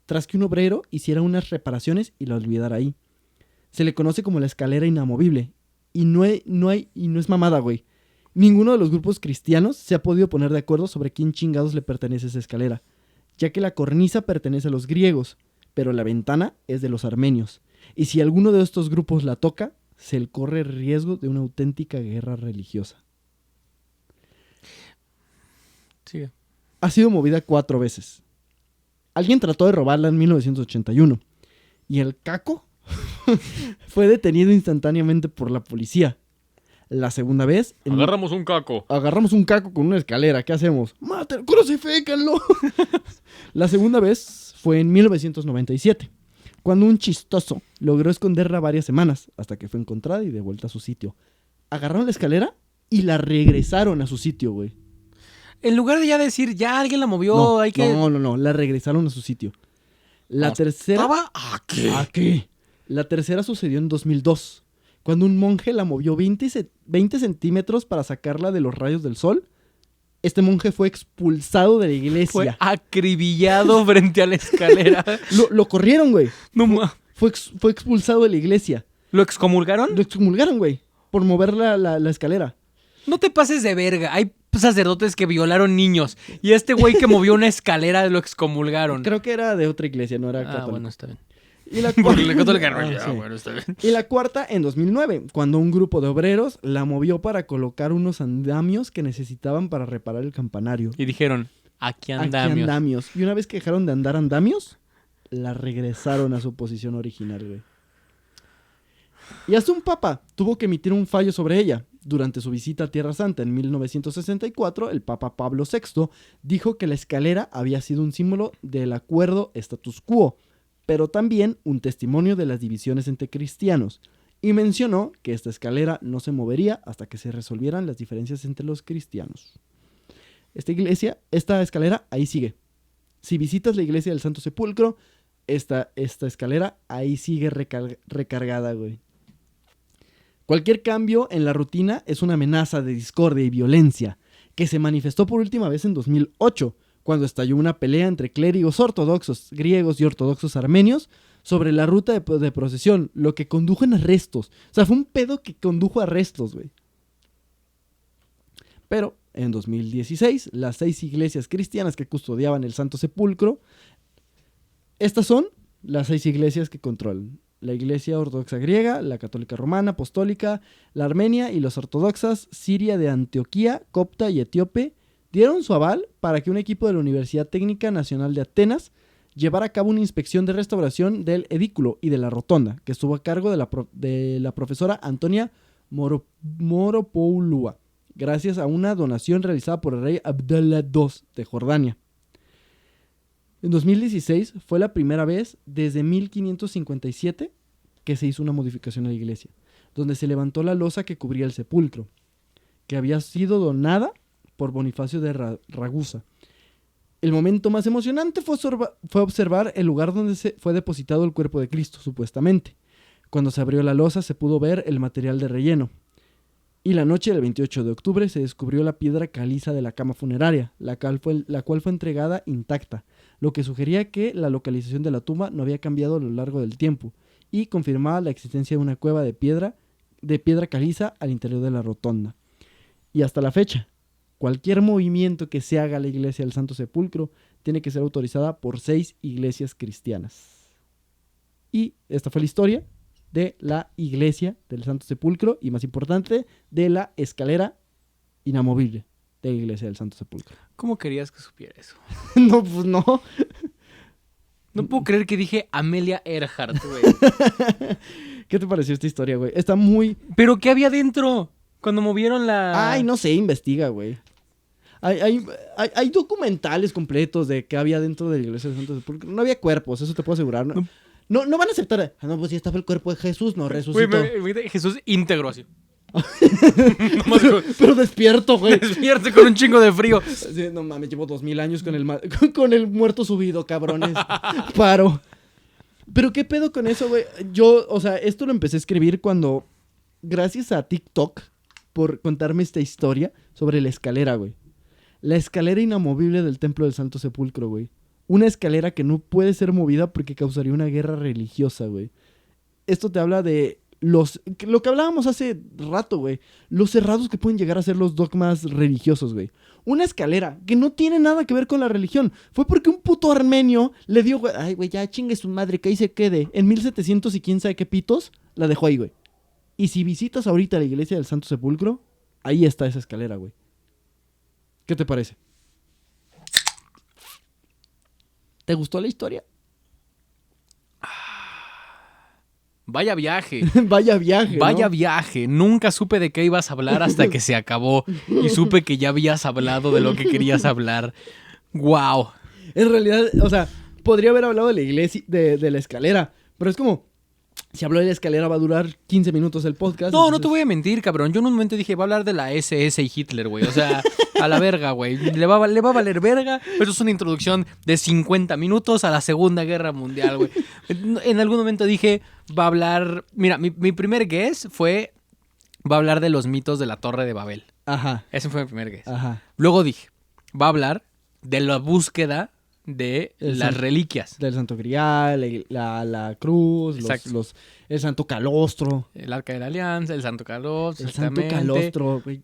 tras que un obrero hiciera unas reparaciones y la olvidara ahí. Se le conoce como la escalera inamovible. Y no es mamada, güey. Ninguno de los grupos cristianos se ha podido poner de acuerdo sobre quién chingados le pertenece esa escalera, ya que la cornisa pertenece a los griegos, pero la ventana es de los armenios. Y si alguno de estos grupos la toca, se le corre riesgo de una auténtica guerra religiosa. Sigue. Ha sido movida 4 veces. Alguien trató de robarla en 1981. Y el caco fue detenido instantáneamente por la policía. La segunda vez... Agarramos un caco. Agarramos un caco con una escalera. ¿Qué hacemos? ¡Maten! ¡Crucifíquenlo! La segunda vez fue en 1997, cuando un chistoso logró esconderla varias semanas, hasta que fue encontrada y de vuelta a su sitio. Agarraron la escalera y la regresaron a su sitio, güey. En lugar de ya decir, ya alguien la movió, No, hay que... no, la regresaron a su sitio. La tercera... ¿Estaba aquí? ¿Aquí? La tercera sucedió en 2002, cuando un monje la movió 20 centímetros para sacarla de los rayos del sol. Este monje fue expulsado de la iglesia. Fue acribillado frente a la escalera. Lo corrieron, güey. No, Fue expulsado de la iglesia. ¿Lo excomulgaron? Lo excomulgaron, güey, por mover la escalera. No te pases de verga. Hay sacerdotes que violaron niños. Y este güey que movió una escalera lo excomulgaron. Creo que era de otra iglesia, no era católico. Bueno, está bien. Y la Porque la católica no. sí. Bueno, está bien. Y la cuarta en 2009, cuando un grupo de obreros la movió para colocar unos andamios que necesitaban para reparar el campanario. Y dijeron, aquí andamios. Aquí andamios. Y una vez que dejaron de andar andamios, la regresaron a su posición original, güey. Y hasta un papa tuvo que emitir un fallo sobre ella. Durante su visita a Tierra Santa en 1964, el Papa Pablo VI dijo que la escalera había sido un símbolo del acuerdo status quo, pero también un testimonio de las divisiones entre cristianos, y mencionó que esta escalera no se movería hasta que se resolvieran las diferencias entre los cristianos. Esta escalera, ahí sigue. Si visitas la iglesia del Santo Sepulcro, esta escalera ahí sigue recargada, güey. Cualquier cambio en la rutina es una amenaza de discordia y violencia, que se manifestó por última vez en 2008, cuando estalló una pelea entre clérigos ortodoxos griegos y ortodoxos armenios sobre la ruta de procesión, lo que condujo en arrestos. O sea, fue un pedo que condujo a arrestos, güey. Pero en 2016, las 6 iglesias cristianas que custodiaban el Santo Sepulcro, estas son las 6 iglesias que controlan. La iglesia ortodoxa griega, la católica romana, apostólica, la armenia y los ortodoxas siria de Antioquía, copta y etíope dieron su aval para que un equipo de la Universidad Técnica Nacional de Atenas llevara a cabo una inspección de restauración del edículo y de la rotonda, que estuvo a cargo de la profesora Antonia Moropoulua, gracias a una donación realizada por el rey Abdallah II de Jordania. En 2016 fue la primera vez desde 1557 que se hizo una modificación a la iglesia, donde se levantó la losa que cubría el sepulcro, que había sido donada por Bonifacio de Ragusa. El momento más emocionante fue observar el lugar donde fue depositado el cuerpo de Cristo, supuestamente. Cuando se abrió la losa se pudo ver el material de relleno. Y la noche del 28 de octubre se descubrió la piedra caliza de la cama funeraria, la cual fue entregada intacta, lo que sugería que la localización de la tumba no había cambiado a lo largo del tiempo, y confirmaba la existencia de una cueva de piedra caliza al interior de la rotonda. Y hasta la fecha, cualquier movimiento que se haga a la iglesia del Santo Sepulcro tiene que ser autorizada por 6 iglesias cristianas. Y esta fue la historia de la iglesia del Santo Sepulcro y, más importante, de la escalera inamovible de la iglesia del Santo Sepulcro. ¿Cómo querías que supiera eso? No, pues no. No puedo creer que dije Amelia Earhart, güey. ¿Qué te pareció esta historia, güey? Está muy... ¿Pero qué había dentro cuando movieron la...? Ay, no sé, investiga, güey. Hay documentales completos de qué había dentro de la iglesia del Santo Sepulcro. No había cuerpos, eso te puedo asegurar. No van a aceptar. Ah, no, pues sí estaba el cuerpo de Jesús, no resucitó. Güey, Jesús íntegro así. pero despierto, güey. Despierto con un chingo de frío. Sí, no mames, llevo 2000 años con el muerto subido, cabrones. Paro. Pero qué pedo con eso, güey. Esto lo empecé a escribir cuando... Gracias a TikTok por contarme esta historia sobre la escalera, güey. La escalera inamovible del Templo del Santo Sepulcro, güey. Una escalera que no puede ser movida porque causaría una guerra religiosa, güey. Esto te habla de lo que hablábamos hace rato, güey. Los cerrados que pueden llegar a ser los dogmas religiosos, güey. Una escalera que no tiene nada que ver con la religión. Fue porque un puto armenio le dio, güey, ay, güey, ya chingue su madre, que ahí se quede. En 1700 y quién sabe qué pitos, la dejó ahí, güey. Y si visitas ahorita la iglesia del Santo Sepulcro, ahí está esa escalera, güey. ¿Qué te parece? ¿Te gustó la historia? Vaya viaje. Vaya viaje, Vaya ¿no? viaje. Nunca supe de qué ibas a hablar hasta que se acabó. Y supe que ya habías hablado de lo que querías hablar. ¡Wow! En realidad, o sea, podría haber hablado de la iglesia, de la escalera. Pero es como... Si hablo de la escalera va a durar 15 minutos el podcast. No, no te voy a mentir, cabrón. Yo en un momento dije, va a hablar de la SS y Hitler, güey. O sea, a la verga, güey. Le va a valer verga. Eso es una introducción de 50 minutos a la Segunda Guerra Mundial, güey. En algún momento dije, va a hablar... Mira, mi primer guess fue, va a hablar de los mitos de la Torre de Babel. Ajá. Ese fue mi primer guess. Ajá. Luego dije, va a hablar de la búsqueda de las reliquias. Del Santo Grial, la cruz, el Santo Calostro. El Arca de la Alianza, el Santo Calostro. El Santo Calostro, güey.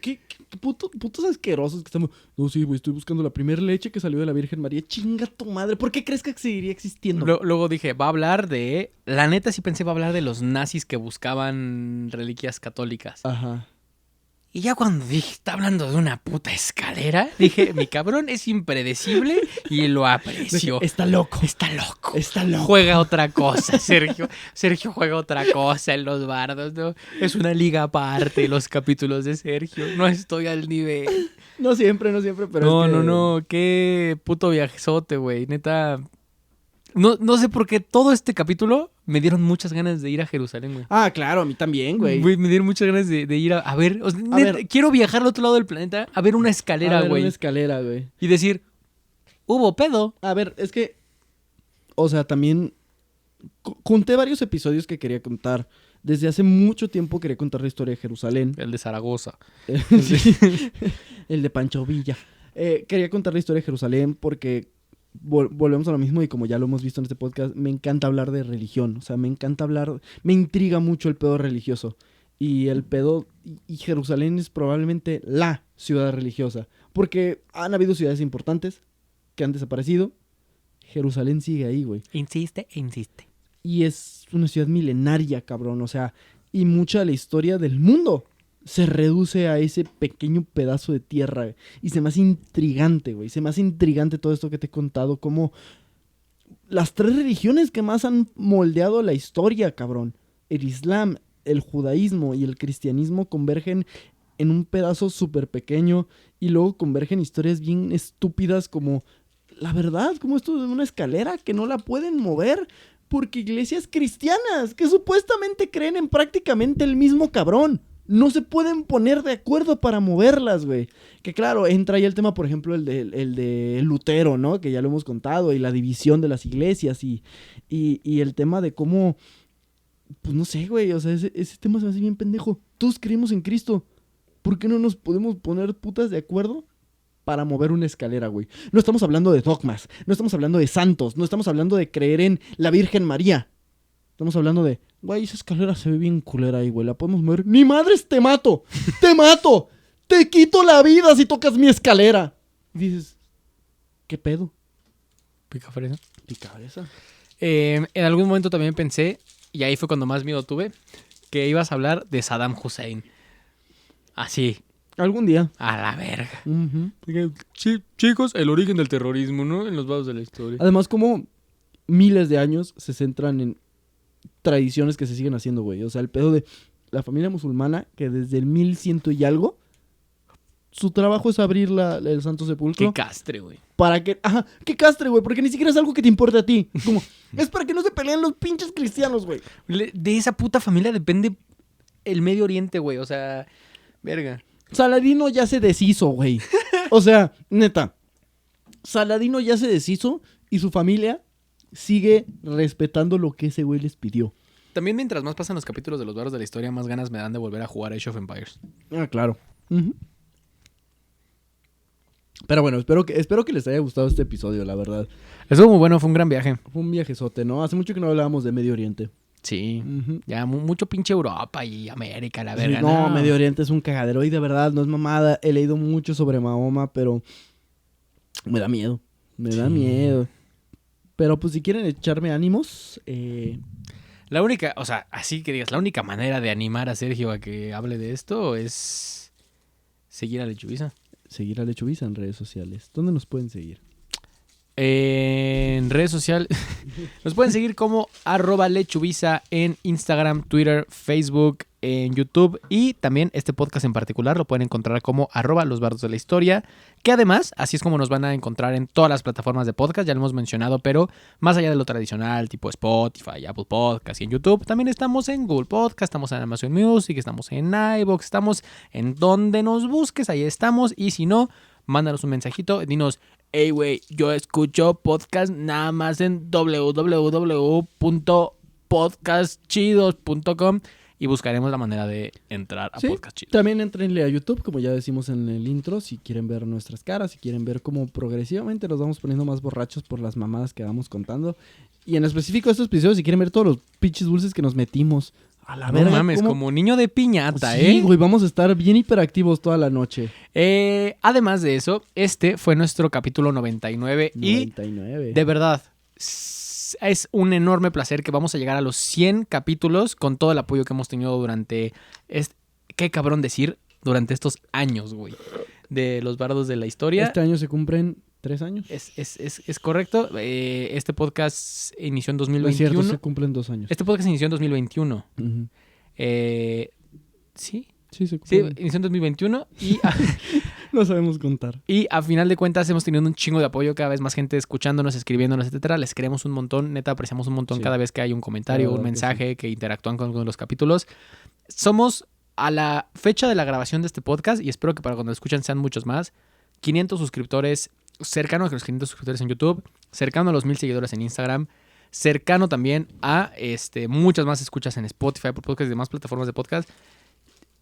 ¿Qué putos asquerosos que estamos... No, sí, güey, estoy buscando la primera leche que salió de la Virgen María. Chinga tu madre. ¿Por qué crees que seguiría existiendo? Luego dije, va a hablar de... La neta sí pensé, va a hablar de los nazis que buscaban reliquias católicas. Ajá. Y ya cuando dije, está hablando de una puta escalera, dije, mi cabrón es impredecible y lo aprecio. Está loco. Está loco. Está loco. Juega otra cosa, Sergio. Sergio juega otra cosa en Los Bardos, ¿no? Es una liga aparte los capítulos de Sergio. No estoy al nivel. No siempre, pero No, es que... no. Qué puto viajezote, güey. Neta. No sé por qué todo este capítulo me dieron muchas ganas de ir a Jerusalén, güey. Ah, claro, a mí también, güey. Güey, me dieron muchas ganas de ir a ver. O sea, A neta, ver. quiero viajar al otro lado del planeta a ver una escalera, A ver, güey. una escalera, güey. Y decir, hubo pedo. A ver, es que... O sea, también... Conté varios episodios que quería contar. Desde hace mucho tiempo quería contar la historia de Jerusalén. El de Zaragoza. Sí. El de Pancho Villa. Quería contar la historia de Jerusalén porque volvemos a lo mismo y como ya lo hemos visto en este podcast, me encanta hablar de religión. O sea, me encanta hablar... Me intriga mucho el pedo religioso. Y el pedo... Y Jerusalén es probablemente la ciudad religiosa. Porque han habido ciudades importantes que han desaparecido. Jerusalén sigue ahí, güey. Insiste e insiste. Y es una ciudad milenaria, cabrón. O sea, y mucha de la historia del mundo se reduce a ese pequeño pedazo de tierra. Güey. Y se me hace intrigante, güey. Se me hace intrigante todo esto que te he contado. Como las tres religiones que más han moldeado la historia, cabrón. El Islam, el judaísmo y el cristianismo convergen en un pedazo súper pequeño. Y luego convergen historias bien estúpidas como... La verdad, como esto de una escalera que no la pueden mover porque iglesias cristianas que supuestamente creen en prácticamente el mismo cabrón no se pueden poner de acuerdo para moverlas, güey. Que claro, entra ahí el tema, por ejemplo, el de Lutero, ¿no? Que ya lo hemos contado, y la división de las iglesias y el tema de cómo, pues no sé, güey, o sea, ese tema se me hace bien pendejo. Todos creemos en Cristo. ¿Por qué no nos podemos poner putas de acuerdo para mover una escalera, güey? No estamos hablando de dogmas, no estamos hablando de santos, no estamos hablando de creer en la Virgen María. Estamos hablando de, güey, esa escalera se ve bien culera ahí, güey, la podemos mover. ¡Ni madres, te mato! ¡Te mato! ¡Te quito la vida si tocas mi escalera! Y dices, ¿qué pedo? Pica fresa. Pica fresa. En algún momento también pensé, y ahí fue cuando más miedo tuve, que ibas a hablar de Saddam Hussein. Así. Algún día. A la verga. Uh-huh. Chicos, el origen del terrorismo, ¿no? En los vados de la historia. Además, como miles de años se centran en tradiciones que se siguen haciendo, güey. O sea, el pedo de la familia musulmana, que desde el 1100 y algo, su trabajo es abrir el Santo Sepulcro. Qué castre, güey. Para que... Ajá, qué castre, güey, porque ni siquiera es algo que te importe a ti. Como, es para que no se peleen los pinches cristianos, güey. De esa puta familia depende el Medio Oriente, güey. O sea, verga. Saladino ya se deshizo, güey. O sea, neta. Saladino ya se deshizo y su familia sigue respetando lo que ese güey les pidió. También mientras más pasan los capítulos de los barros de la historia, más ganas me dan de volver a jugar Age of Empires. Ah, claro. Uh-huh. Pero bueno, espero que les haya gustado este episodio, la verdad. Estuvo muy bueno, fue un gran viaje. Fue un viajezote, ¿no? Hace mucho que no hablábamos de Medio Oriente. Sí, Uh-huh. ya mucho pinche Europa y América, la verga. Sí, no, Medio Oriente es un cagadero y de verdad, no es mamada. He leído mucho sobre Mahoma, pero me da miedo. Me da miedo. Pero pues si quieren echarme ánimos, La única, o sea, así que digas, la única manera de animar a Sergio a que hable de esto es seguir a Lechubiza. seguir a Lechubiza en redes sociales. ¿Dónde nos pueden seguir? En redes sociales nos pueden seguir como @lechubiza en Instagram, Twitter, Facebook, en YouTube, y también este podcast en particular lo pueden encontrar como @losbardos de la historia, que además así es como nos van a encontrar en todas las plataformas de podcast, ya lo hemos mencionado, pero más allá de lo tradicional tipo Spotify, Apple Podcast y en YouTube, también estamos en Google Podcast, estamos en Amazon Music, estamos en iVoox, estamos en donde nos busques, ahí estamos, y si no, mándanos un mensajito, dinos: hey, güey, yo escucho podcast nada más en www.podcastchidos.com y buscaremos la manera de entrar a Podcast Chidos. También entrenle a YouTube, como ya decimos en el intro, si quieren ver nuestras caras, si quieren ver cómo progresivamente nos vamos poniendo más borrachos por las mamadas que vamos contando. Y en específico estos episodios, si quieren ver todos los pinches dulces que nos metimos. A la verga, No mames, ¿cómo? como niño de piñata, Sí, güey, vamos a estar bien hiperactivos toda la noche. Además de eso, este fue nuestro capítulo 99 99. y de verdad es un enorme placer que vamos a llegar a los 100 capítulos con todo el apoyo que hemos tenido durante, qué cabrón decir, durante estos años, güey, de los bardos de la historia. Este año se cumplen 3 años. Es correcto. Este podcast inició en No es 2021. cierto, se cumplen 2 años. Este podcast inició en 2021. Ujú. Sí, Sí, se cumplen. inició en 2021 No sabemos contar. y a final de cuentas hemos tenido un chingo de apoyo, cada vez más gente escuchándonos, escribiéndonos, etcétera. Les queremos un montón, neta, apreciamos un montón Sí. cada vez que hay un comentario, La un verdad que mensaje, que interactúan con alguno de los capítulos. Somos, a la fecha de la grabación de este podcast, y espero que para cuando lo escuchan sean muchos más, 500 suscriptores, cercano a los 500 suscriptores en YouTube, cercano a los 1000 seguidores en Instagram, cercano también a muchas más escuchas en Spotify, por podcast y demás plataformas de podcast.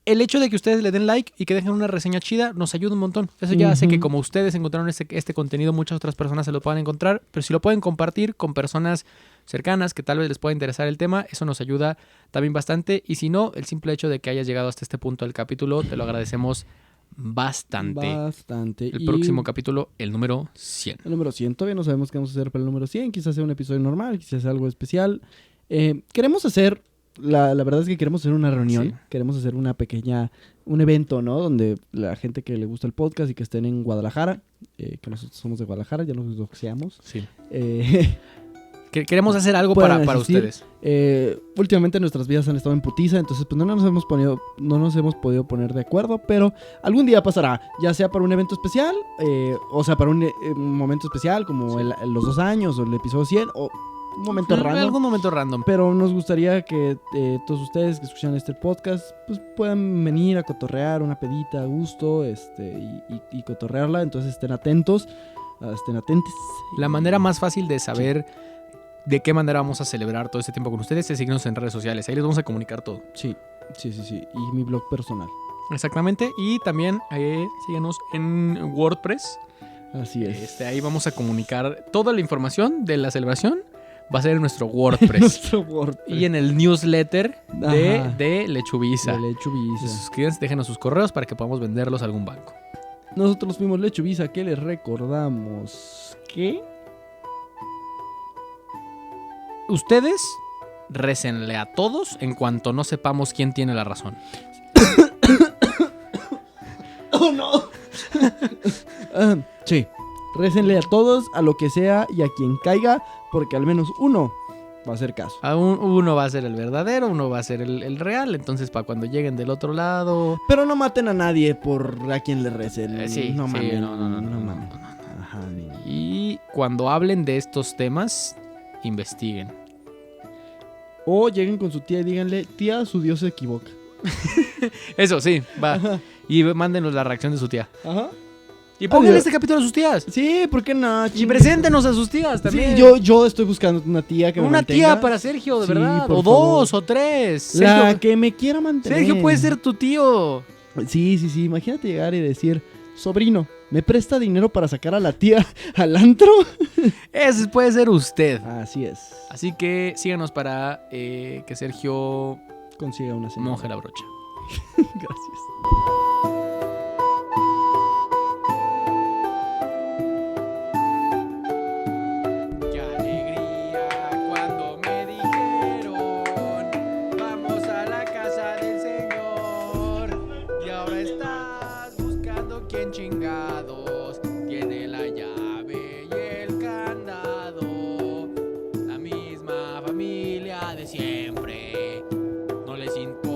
El hecho de que ustedes le den like y que dejen una reseña chida nos ayuda un montón. Eso ya hace que como ustedes encontraron este contenido, muchas otras personas se lo puedan encontrar. Pero si lo pueden compartir con personas cercanas que tal vez les pueda interesar el tema, eso nos ayuda también bastante. Y si no, el simple hecho de que hayas llegado hasta este punto del capítulo, te lo agradecemos bastante. Bastante. El Y próximo capítulo, el número 100. el número 100. Todavía no sabemos qué vamos a hacer para el número 100. Quizás sea un episodio normal, quizás sea algo especial. Queremos hacer... La verdad es que queremos hacer una reunión. Sí. Queremos hacer una pequeña... Un evento, ¿no? Donde la gente que le gusta el podcast y que estén en Guadalajara, que nosotros somos de Guadalajara, ya nos doxeamos. Sí. Eh, Queremos hacer algo Puedan para asistir. ustedes. Últimamente nuestras vidas han estado en putiza, entonces pues no nos hemos podido poner de acuerdo, pero algún día pasará, ya sea para un evento especial, o sea, para un momento especial como Sí. los 2 años o el episodio 100 o un momento En random. algún momento random. Pero nos gustaría que todos ustedes que escuchan este podcast pues puedan venir a cotorrear una pedita a gusto y cotorrearla, entonces estén atentos, estén atentes. La manera más fácil de saber de qué manera vamos a celebrar todo este tiempo con ustedes es seguirnos en redes sociales. Ahí les vamos a comunicar todo. Sí. Y mi blog personal. Exactamente. Y también síguenos en WordPress. Así es. Ahí vamos a comunicar toda la información de la celebración. Va a ser en nuestro WordPress. Nuestro WordPress. Y en el newsletter Ajá. de Lechubiza. De Lechubiza. Suscríbanse, déjenos sus correos para que podamos venderlos a algún banco. Nosotros fuimos Lechubiza, que les recordamos que... Ustedes récenle a todos en cuanto no sepamos quién tiene la razón. ¡Oh, no! Sí. Récenle a todos, a lo que sea y a quien caiga, porque al menos uno va a hacer caso. Uno va a ser el verdadero, uno va a ser el real. Entonces, para cuando lleguen del otro lado... Pero no maten a nadie por a quien le recen. Sí, no sí, mamen. no mamen. no. Ajá, ni- Y cuando hablen de estos temas, investiguen. O lleguen con su tía y díganle, tía, su Dios se equivoca. Eso, sí, va. Ajá. Y mándenos la reacción de su tía. Ajá. Y pónganle Adiós. este capítulo a sus tías. Sí, ¿por qué no? Y preséntenos a sus tías también. Sí, yo estoy buscando una tía que me Una mantenga. tía para Sergio, de Sí, verdad. por O favor. 2 o 3. La Sergio, que me quiera mantener. Sergio puede ser tu tío. Sí. Imagínate llegar y decir, sobrino, ¿me presta dinero para sacar a la tía al antro? Ese puede ser usted. Así es. Así que síganos para que Sergio Consiga una señora. moje la brocha. Gracias. Qué alegría cuando me dijeron vamos a la casa del Señor. Y ahora estás buscando quién chingados tiene la llave y el candado. La misma familia de siempre. No les importa